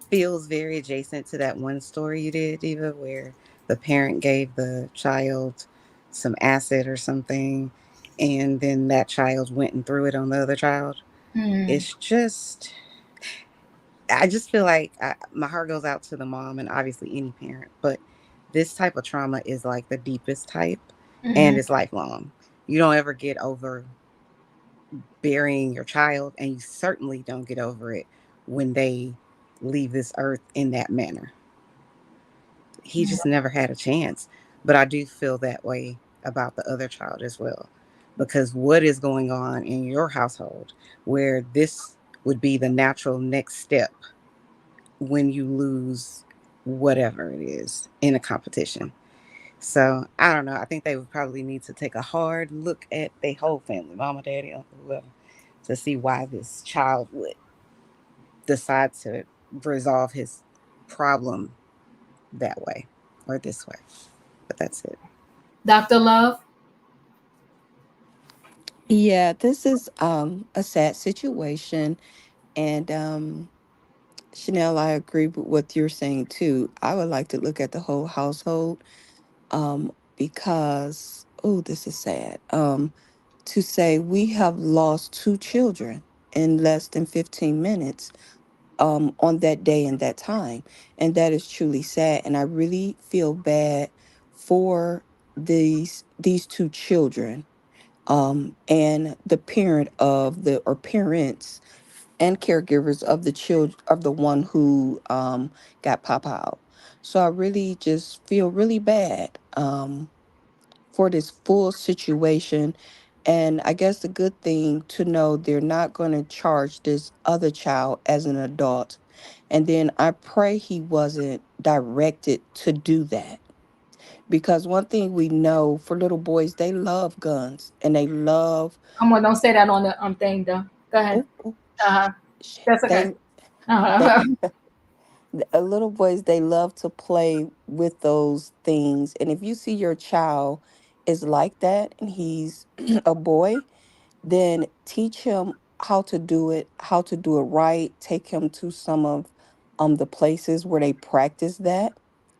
feels very adjacent to that one story you did, Eva, where the parent gave the child some acid or something, and then that child went and threw it on the other child. It's just, I just feel like my heart goes out to the mom and obviously any parent, but this type of trauma is like the deepest type and it's lifelong. You don't ever get over burying your child, and you certainly don't get over it when they leave this earth in that manner. He just never had a chance. But I do feel that way about the other child as well, because what is going on in your household where this would be the natural next step when you lose whatever it is in a competition. So I don't know. I think they would probably need to take a hard look at their whole family, mama, daddy, uncle, whoever, to see why this child would decide to resolve his problem that way or this way. But that's it. Dr. Love? Yeah, this is a sad situation, and Chanel, I agree with what you're saying too. I would like to look at the whole household, because oh, this is sad. To say we have lost two children in less than 15 minutes on that day and that time, and that is truly sad. And I really feel bad for these two children, and the parent of the or parents and caregivers of the child of the one who got pop out. So I really just feel really bad for this full situation. And I guess the good thing to know, they're not going to charge this other child as an adult. And then I pray he wasn't directed to do that. Because one thing we know, for little boys, they love guns and they love. Come on, don't say that on the thing though. Go ahead. Oh, oh, Uh-huh. That's okay. they they Uh-huh. little boys, they love to play with those things. And if you see your child is like that and he's a boy, then teach him how to do it right. Take him to some of the places where they practice that,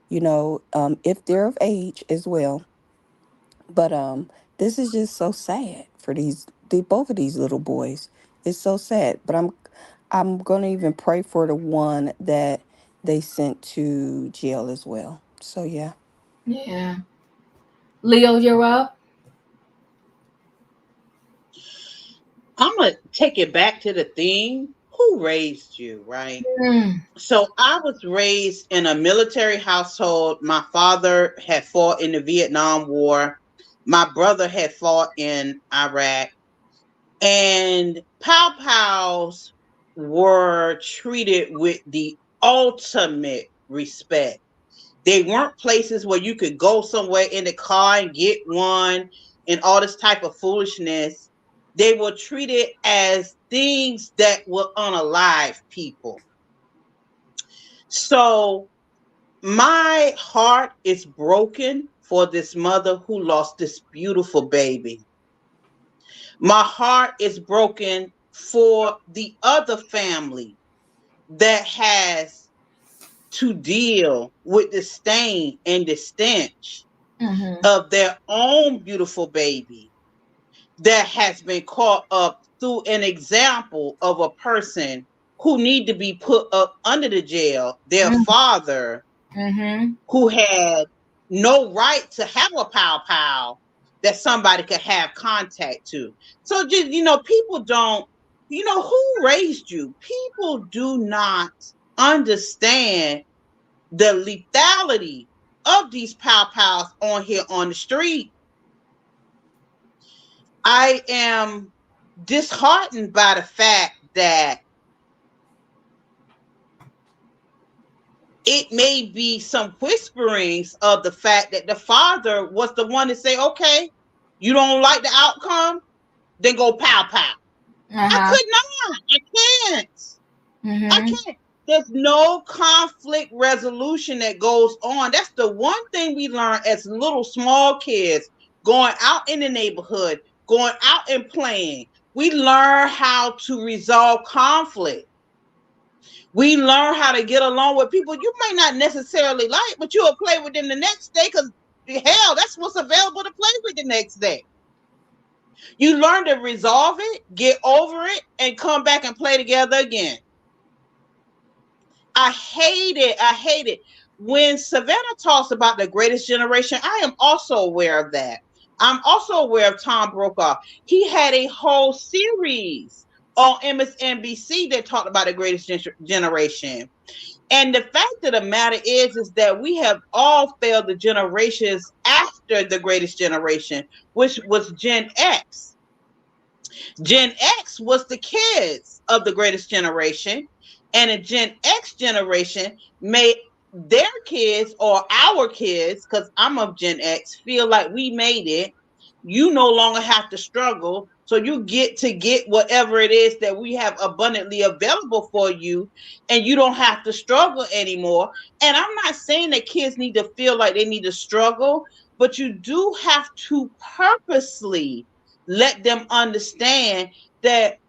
if they're of age as well. But this is just so sad for both of these little boys. It's so sad. But I'm gonna even pray for the one that they sent to jail as well. So yeah. Yeah. Leo, you're up. I'm going to take it back to the thing. Who raised you, right? So I was raised in a military household. My father had fought in the Vietnam War. My brother had fought in Iraq. And pow pows were treated with the ultimate respect. They weren't places where you could go somewhere in the car and get one and all this type of foolishness. They were treated as things that were unalive people. So my heart is broken for this mother who lost this beautiful baby. My heart is broken for the other family that has to deal with the stain and the stench of their own beautiful baby that has been caught up through an example of a person who need to be put up under the jail, their father, who had no right to have a pow pow that somebody could have contact to. So just, people don't, who raised you? People do not understand the lethality of these pow pows on here on the street. I am disheartened by the fact that it may be some whisperings of the fact that the father was the one to say, okay, you don't like the outcome, then go pow pow. I could not. I can't. I can't. There's no conflict resolution that goes on. That's the one thing we learn as little small kids going out in the neighborhood, going out and playing. We learn how to resolve conflict. We learn how to get along with people you may not necessarily like, but you'll play with them the next day because, hell, that's what's available to play with the next day. You learn to resolve it, get over it, and come back and play together again. I hate it. I hate it. When Savannah talks about the greatest generation, I am also aware of that. I'm also aware of Tom Brokaw. He had a whole series on MSNBC that talked about the greatest generation. And the fact of the matter is that we have all failed the generations after the greatest generation, which was Gen X. Gen X was the kids of the greatest generation, and a Gen X generation made their kids or our kids, because I'm of Gen X, feel like we made it. You no longer have to struggle, so you get to get whatever it is that we have abundantly available for you, and you don't have to struggle anymore. And I'm not saying that kids need to feel like they need to struggle, but you do have to purposely let them understand that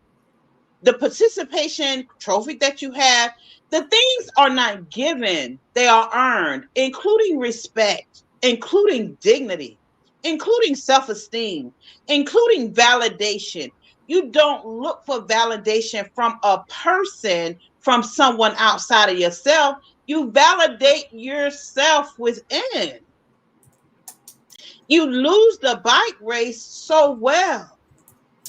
the participation trophy that you have, the things are not given, they are earned, including respect, including dignity, including self-esteem, including validation. You don't look for validation from a person, from someone outside of yourself. You validate yourself within. You lose the bike race so well.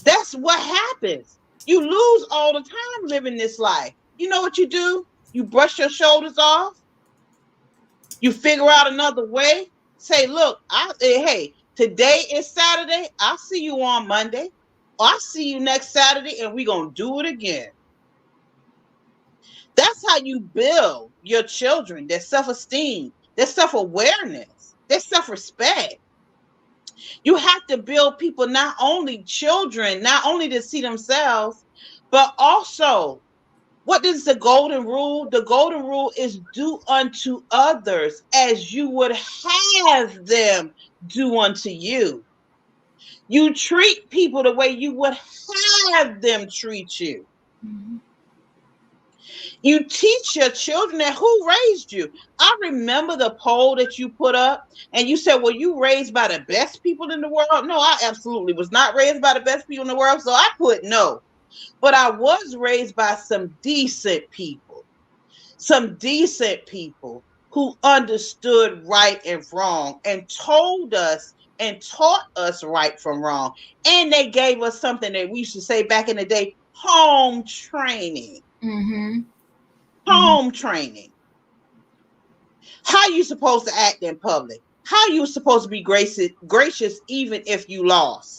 That's what happens. You lose all the time living this life. You know what you do? You brush your shoulders off. You figure out another way. Say, look, hey, today is Saturday. I'll see you on Monday. Or I'll see you next Saturday, and we're going to do it again. That's how you build your children, their self-esteem, their self-awareness, their self-respect. You have to build people, not only children, not only to see themselves, but also, what is the golden rule? The golden rule is do unto others as you would have them do unto you. You treat people the way you would have them treat you. Mm-hmm. You teach your children that who raised you. I remember the poll that you put up, and you said, well, you raised by the best people in the world? No, I absolutely was not raised by the best people in the world, so I put no. But I was raised by some decent people who understood right and wrong and told us and taught us right from wrong. And they gave us something that we used to say back in the day, home training. Mm-hmm. Home training. How you supposed to act in public? How you supposed to be gracious even if you lost?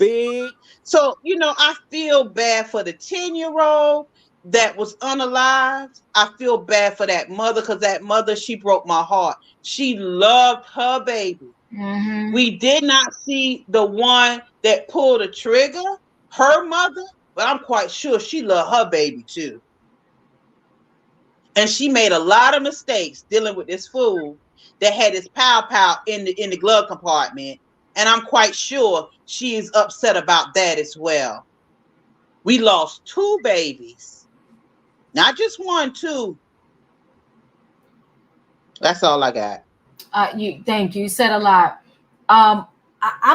So, I feel bad for the 10-year-old that was unalived. I feel bad for that mother, because that mother, she broke my heart. She loved her baby. Mm-hmm. We did not see the one that pulled the trigger, her mother, but I'm quite sure she loved her baby too. And she made a lot of mistakes dealing with this fool that had his pow in the glove compartment. And I'm quite sure she is upset about that as well. We lost 2 babies. Not just 1, 2. That's all I got. Thank you. You said a lot. I'm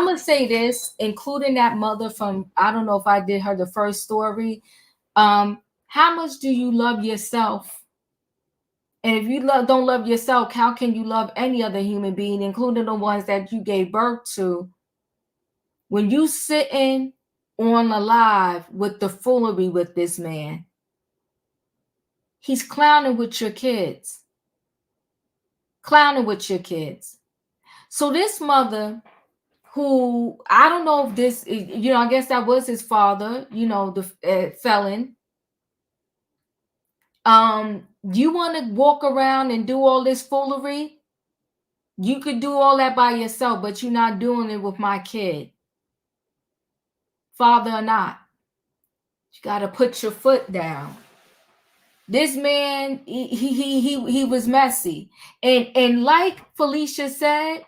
going to say this, including that mother from, I don't know if I did her the first story. How much do you love yourself? And if you don't love yourself, how can you love any other human being, including the ones that you gave birth to? When you sitting on a live with the foolery with this man, he's clowning with your kids. So this mother, who I don't know if this, I guess that was his father, the felon. You want to walk around and do all this foolery? You could do all that by yourself, but you're not doing it with my kid. Father or not. You got to put your foot down. This man, he was messy. And like Felicia said,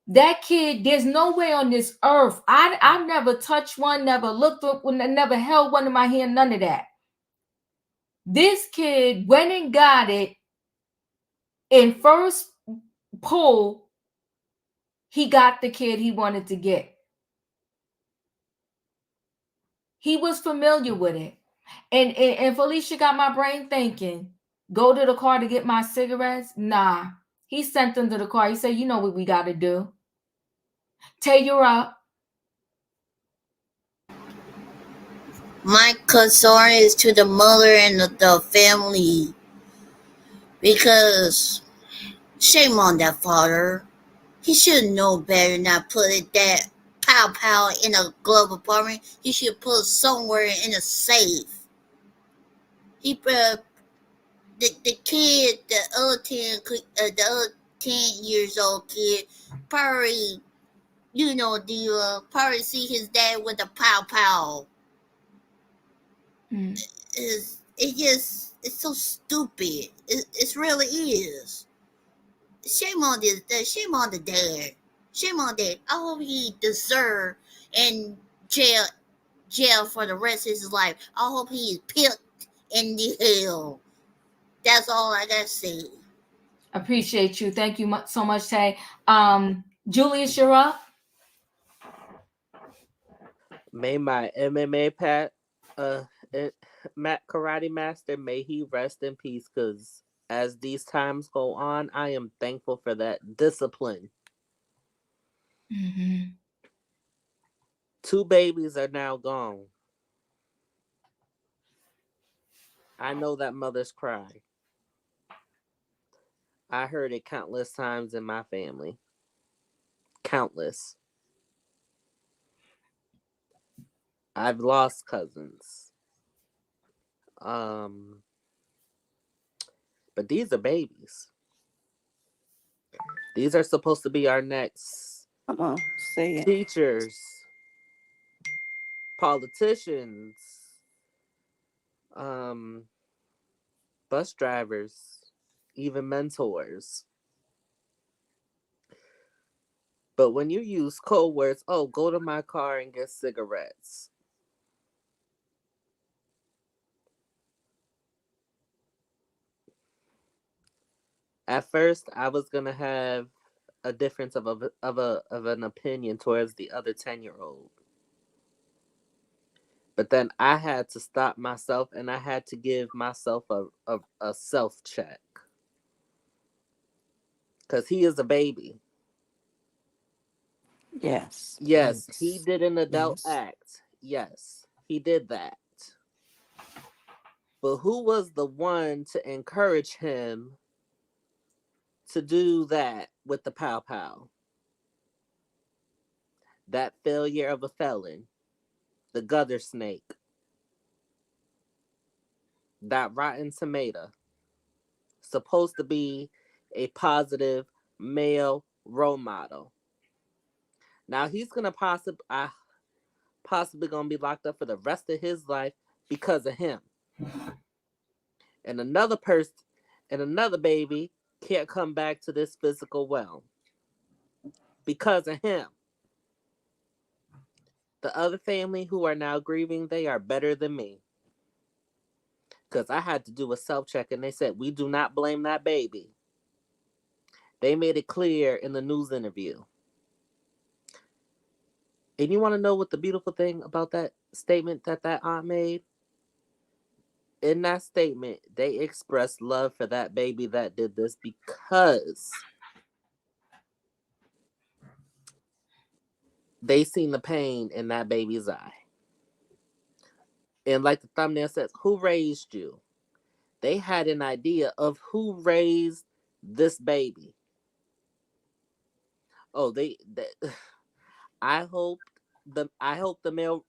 that kid, there's no way on this earth. I never touched one, never looked up, never held one in my hand, none of that. This kid went and got it in first pull. He got the kid he wanted to get. He was familiar with it. And Felicia got my brain thinking, go to the car to get my cigarettes? Nah. He sent them to the car. He said, you know what we got to do. Tay, you're up. My concern is to the mother and the family, because shame on that father. He should know better not put that pow pow in a glove apartment. He should put somewhere in a safe. He the kid, the other 10 years old kid, probably probably see his dad with a pow pow. It's so stupid. It really is. Shame on shame on the dad. Shame on that. I hope he deserve in jail for the rest of his life. I hope he is picked in the hell. That's all I gotta say. Appreciate you. Thank you so much, Tay. Julius, you're up. May my MMA Matt Karate Master, may he rest in peace, because as these times go on, I am thankful for that discipline. Mm-hmm. 2 babies are now gone. I know that mother's cry. I heard it countless times in my family. Countless. I've lost cousins. But these are babies. These are supposed to be our next Come on, say it. teachers, politicians, bus drivers, even mentors. But when you use code words, oh, go to my car and get cigarettes. At first, I was gonna have a difference of an opinion towards the other 10-year-old. But then I had to stop myself, and I had to give myself a self check. Because he is a baby. Yes. Yes, he did an adult Yes. act. Yes, he did that. But who was the one to encourage him to do that with the pow pow? That failure of a felon, the gutter snake, that rotten tomato, supposed to be a positive male role model. Now he's gonna possibly gonna be locked up for the rest of his life because of him. And another person and another baby can't come back to this physical realm because of him. The other family who are now grieving, they are better than me. Because I had to do a self-check, and they said, we do not blame that baby. They made it clear in the news interview. And you want to know what the beautiful thing about that statement that aunt made? In that statement, they expressed love for that baby that did this because they seen the pain in that baby's eye. And like the thumbnail says, who raised you? They had an idea of who raised this baby. Oh, they I hope the male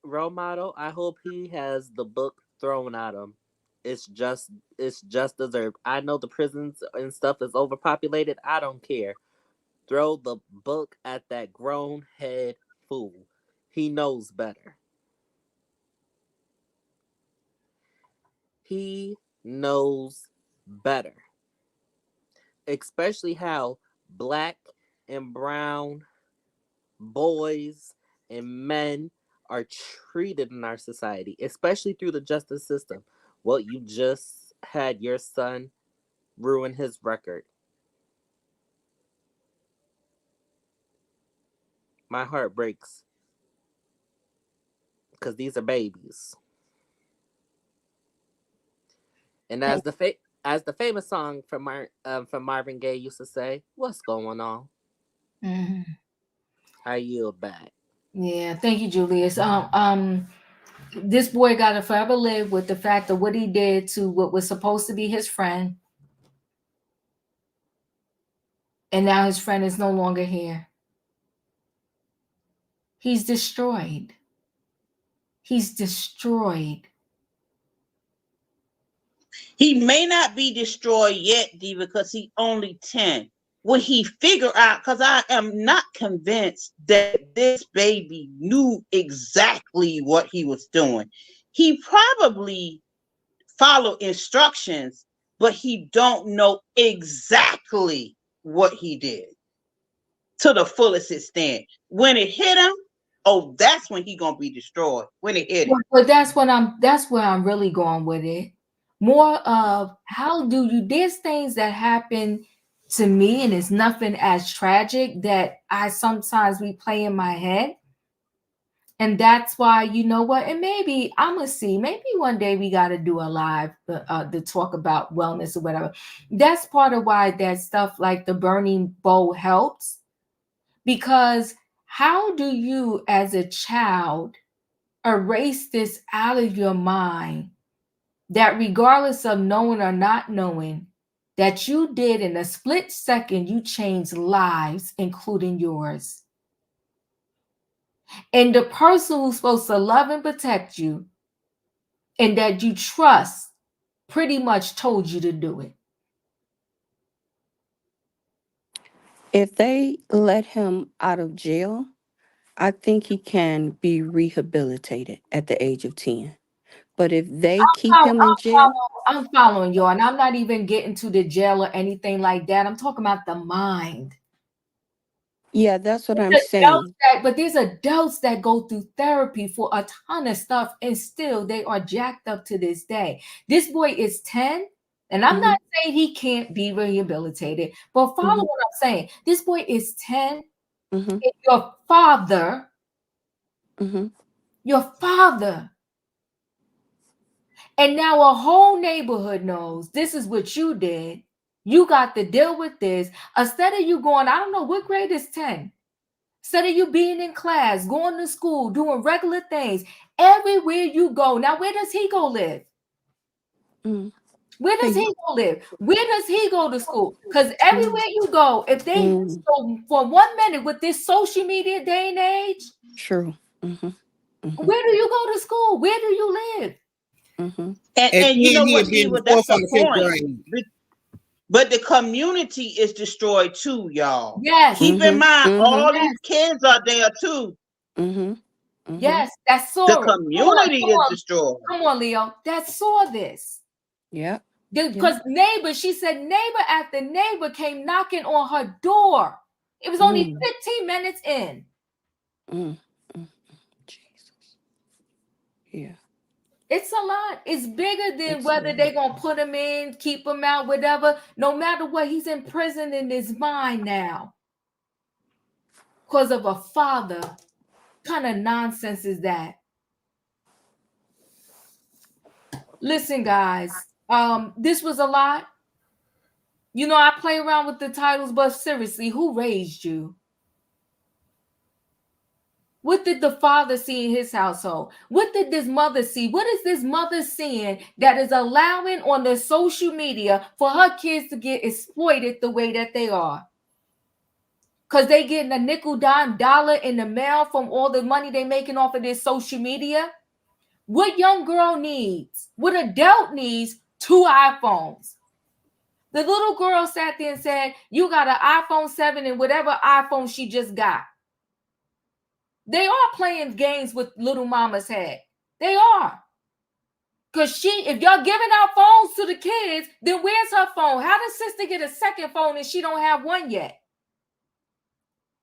role model, I hope he has the book thrown at him. It's just deserved. I know the prisons and stuff is overpopulated. I don't care. Throw the book at that grown head fool. He knows better. He knows better. Especially how black and brown boys and men are treated in our society, especially through the justice system. Well, you just had your son ruin his record. My heart breaks because these are babies. And as the famous song from Marvin Gaye used to say, "What's going on?" Mm-hmm. I yield back. Yeah, thank you, Julius. This boy got to forever live with the fact of what he did to what was supposed to be his friend. And now his friend is no longer here. He's destroyed. He's destroyed. He may not be destroyed yet, Diva, because he only 10. When he figure out, because I am not convinced that this baby knew exactly what he was doing. He probably followed instructions, but he don't know exactly what he did to the fullest extent. When it hit him, oh, that's when he gonna be destroyed. When it hit him. But that's where I'm really going with it. More of how do you, there's things that happen to me and it's nothing as tragic that I sometimes replay in my head. And that's why, you know what, and maybe I'm gonna see, maybe one day we got to do a live to talk about wellness or whatever. That's part of why that stuff like the burning bowl helps, because how do you as a child erase this out of your mind, that regardless of knowing or not knowing, that you did in a split second, you changed lives, including yours. And the person who's supposed to love and protect you and that you trust pretty much told you to do it. If they let him out of jail, I think he can be rehabilitated at the age of 10. But if they keep him in jail, I'm following you, and I'm not even getting to the jail or anything like that. I'm talking about the mind. yeah, that's what I'm saying. But there's adults that go through therapy for a ton of stuff, and still they are jacked up to this day. This boy is 10, and I'm not saying he can't be rehabilitated, but follow what I'm saying. This boy is 10, and your father, and now a whole neighborhood knows this is what you did. You got to deal with this. Instead of you going, I don't know, what grade is 10? Instead of you being in class, going to school, doing regular things, everywhere you go. Now, where does he go live? Where does he go live? Where does he go to school? Because everywhere you go, if they, so for 1 minute with this social media day and age, True. Where do you go to school? Where do you live? And you know what, Diva, that's the point. But the community is destroyed too, y'all. Yes. Keep in mind, all these kids are there too. Yes, that saw the community is destroyed. Come on, Leo. That saw this. Yeah. Because neighbor, she said neighbor after neighbor came knocking on her door. It was only 15 minutes in. Jesus. Yeah. It's a lot. It's bigger than whether they're going to put him in, keep him out, whatever. No matter what, he's in prison in his mind now. Because of a father. What kind of nonsense is that? Listen, guys. This was a lot. You know, I play around with the titles, but seriously, who raised you? What did the father see in his household? What did this mother see? What is this mother seeing that is allowing on the social media for her kids to get exploited the way that they are? Because they getting a nickel, dime, dollar in the mail from all the money they making off of this social media. What young girl needs, what adult needs, 2 iPhones. The little girl sat there and said, you got an iPhone 7 and whatever iPhone she just got. They are playing games with little mama's head. They are. Because if y'all giving out phones to the kids, then where's her phone? How does sister get a second phone and she don't have one yet?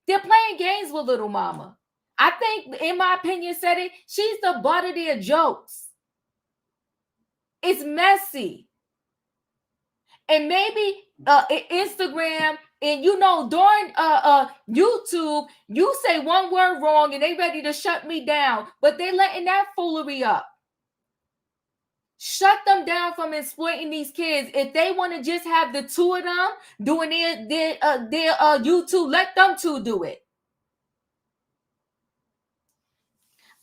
They're playing games with little mama. I think, in my opinion, said it, she's the butt of their jokes. It's messy. And maybe Instagram, and you know, during YouTube, you say one word wrong and they ready to shut me down, but they letting that foolery up. Shut them down from exploiting these kids. If they want to just have the 2 of them doing their YouTube, let them 2 do it.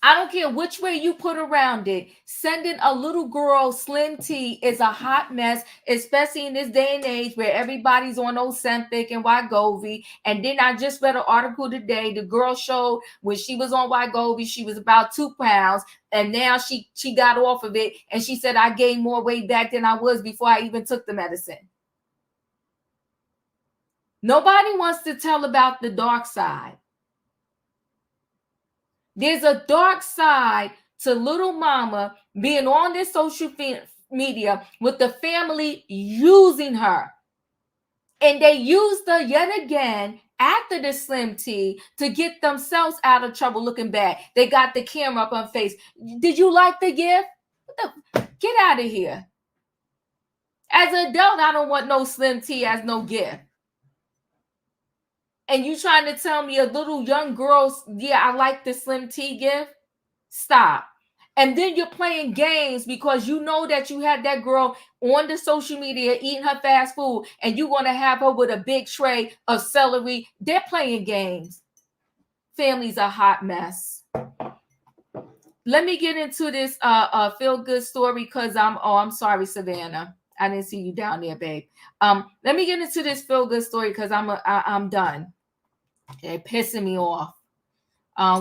I don't care which way you put around it. Sending a little girl Slim T is a hot mess, especially in this day and age where everybody's on Ozempic and Wegovy. And then I just read an article today. The girl showed when she was on Wegovy, she was about 2 pounds, and now she got off of it. And she said, I gained more weight back than I was before I even took the medicine. Nobody wants to tell about the dark side. There's a dark side to little mama being on this social media with the family using her. And they used her yet again after the Slim T to get themselves out of trouble looking bad. They got the camera up on face. Did you like the gift? Get out of here. As an adult, I don't want no Slim T as no gift. And you trying to tell me a little young girl, yeah, I like the Slim T gift? Stop. And then you're playing games because you know that you had that girl on the social media eating her fast food and you're going to have her with a big tray of celery. They're playing games. Family's a hot mess. Let me get into this feel-good story because I'm sorry, Savannah. I didn't see you down there, babe. Let me get into this feel-good story because I'm done. They're pissing me off.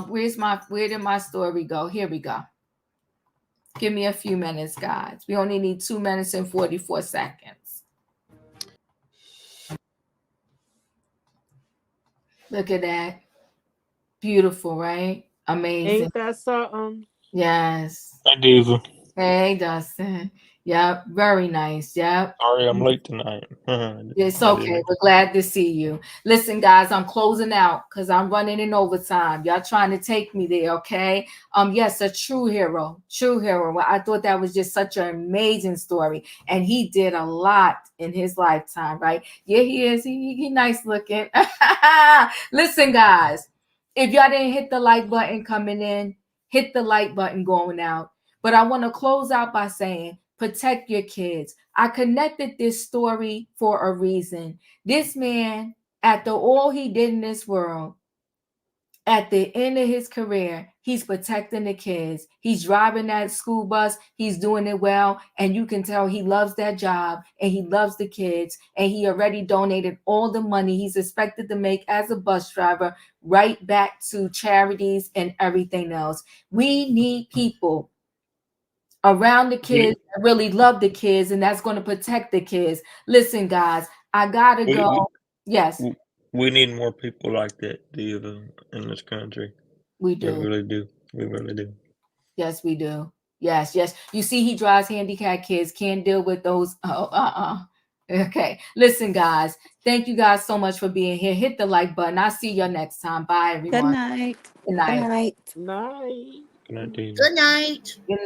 Where did my story go? Here we go. Give me a few minutes, guys. We only need 2 minutes and 44 seconds. Look at that. Beautiful, right? Amazing. Ain't that something? Yes. Hi, Diva. Hey, Dustin. Yep, very nice. Yep. Sorry I'm late tonight. It's I okay. didn't- We're glad to see you. Listen, guys, I'm closing out because I'm running in overtime. Y'all trying to take me there, okay? Yes, a true hero. True hero. Well, I thought that was just such an amazing story. And he did a lot in his lifetime, right? Yeah, he is. He nice looking. Listen, guys, if y'all didn't hit the like button coming in, hit the like button going out. But I want to close out by saying, protect your kids. I connected this story for a reason. This man, after all he did in this world, at the end of his career, he's protecting the kids. He's driving that school bus. He's doing it well. And you can tell he loves that job and he loves the kids. And he already donated all the money he's expected to make as a bus driver right back to charities and everything else. We need people around the kids that really love the kids, and that's going to protect the kids. Listen, guys, I gotta go. Yes, We need more people like that, Diva, in this country. we We do. really do. We really do. Yes, we do. Yes. You see, he drives handicapped kids, can't deal with those. Okay. Listen, guys, thank you guys so much for being here. Hit the like button. I'll see you next time. Bye, everyone. Good night. Good night. Good night. Night. Good night, Diva. Good night. Good night.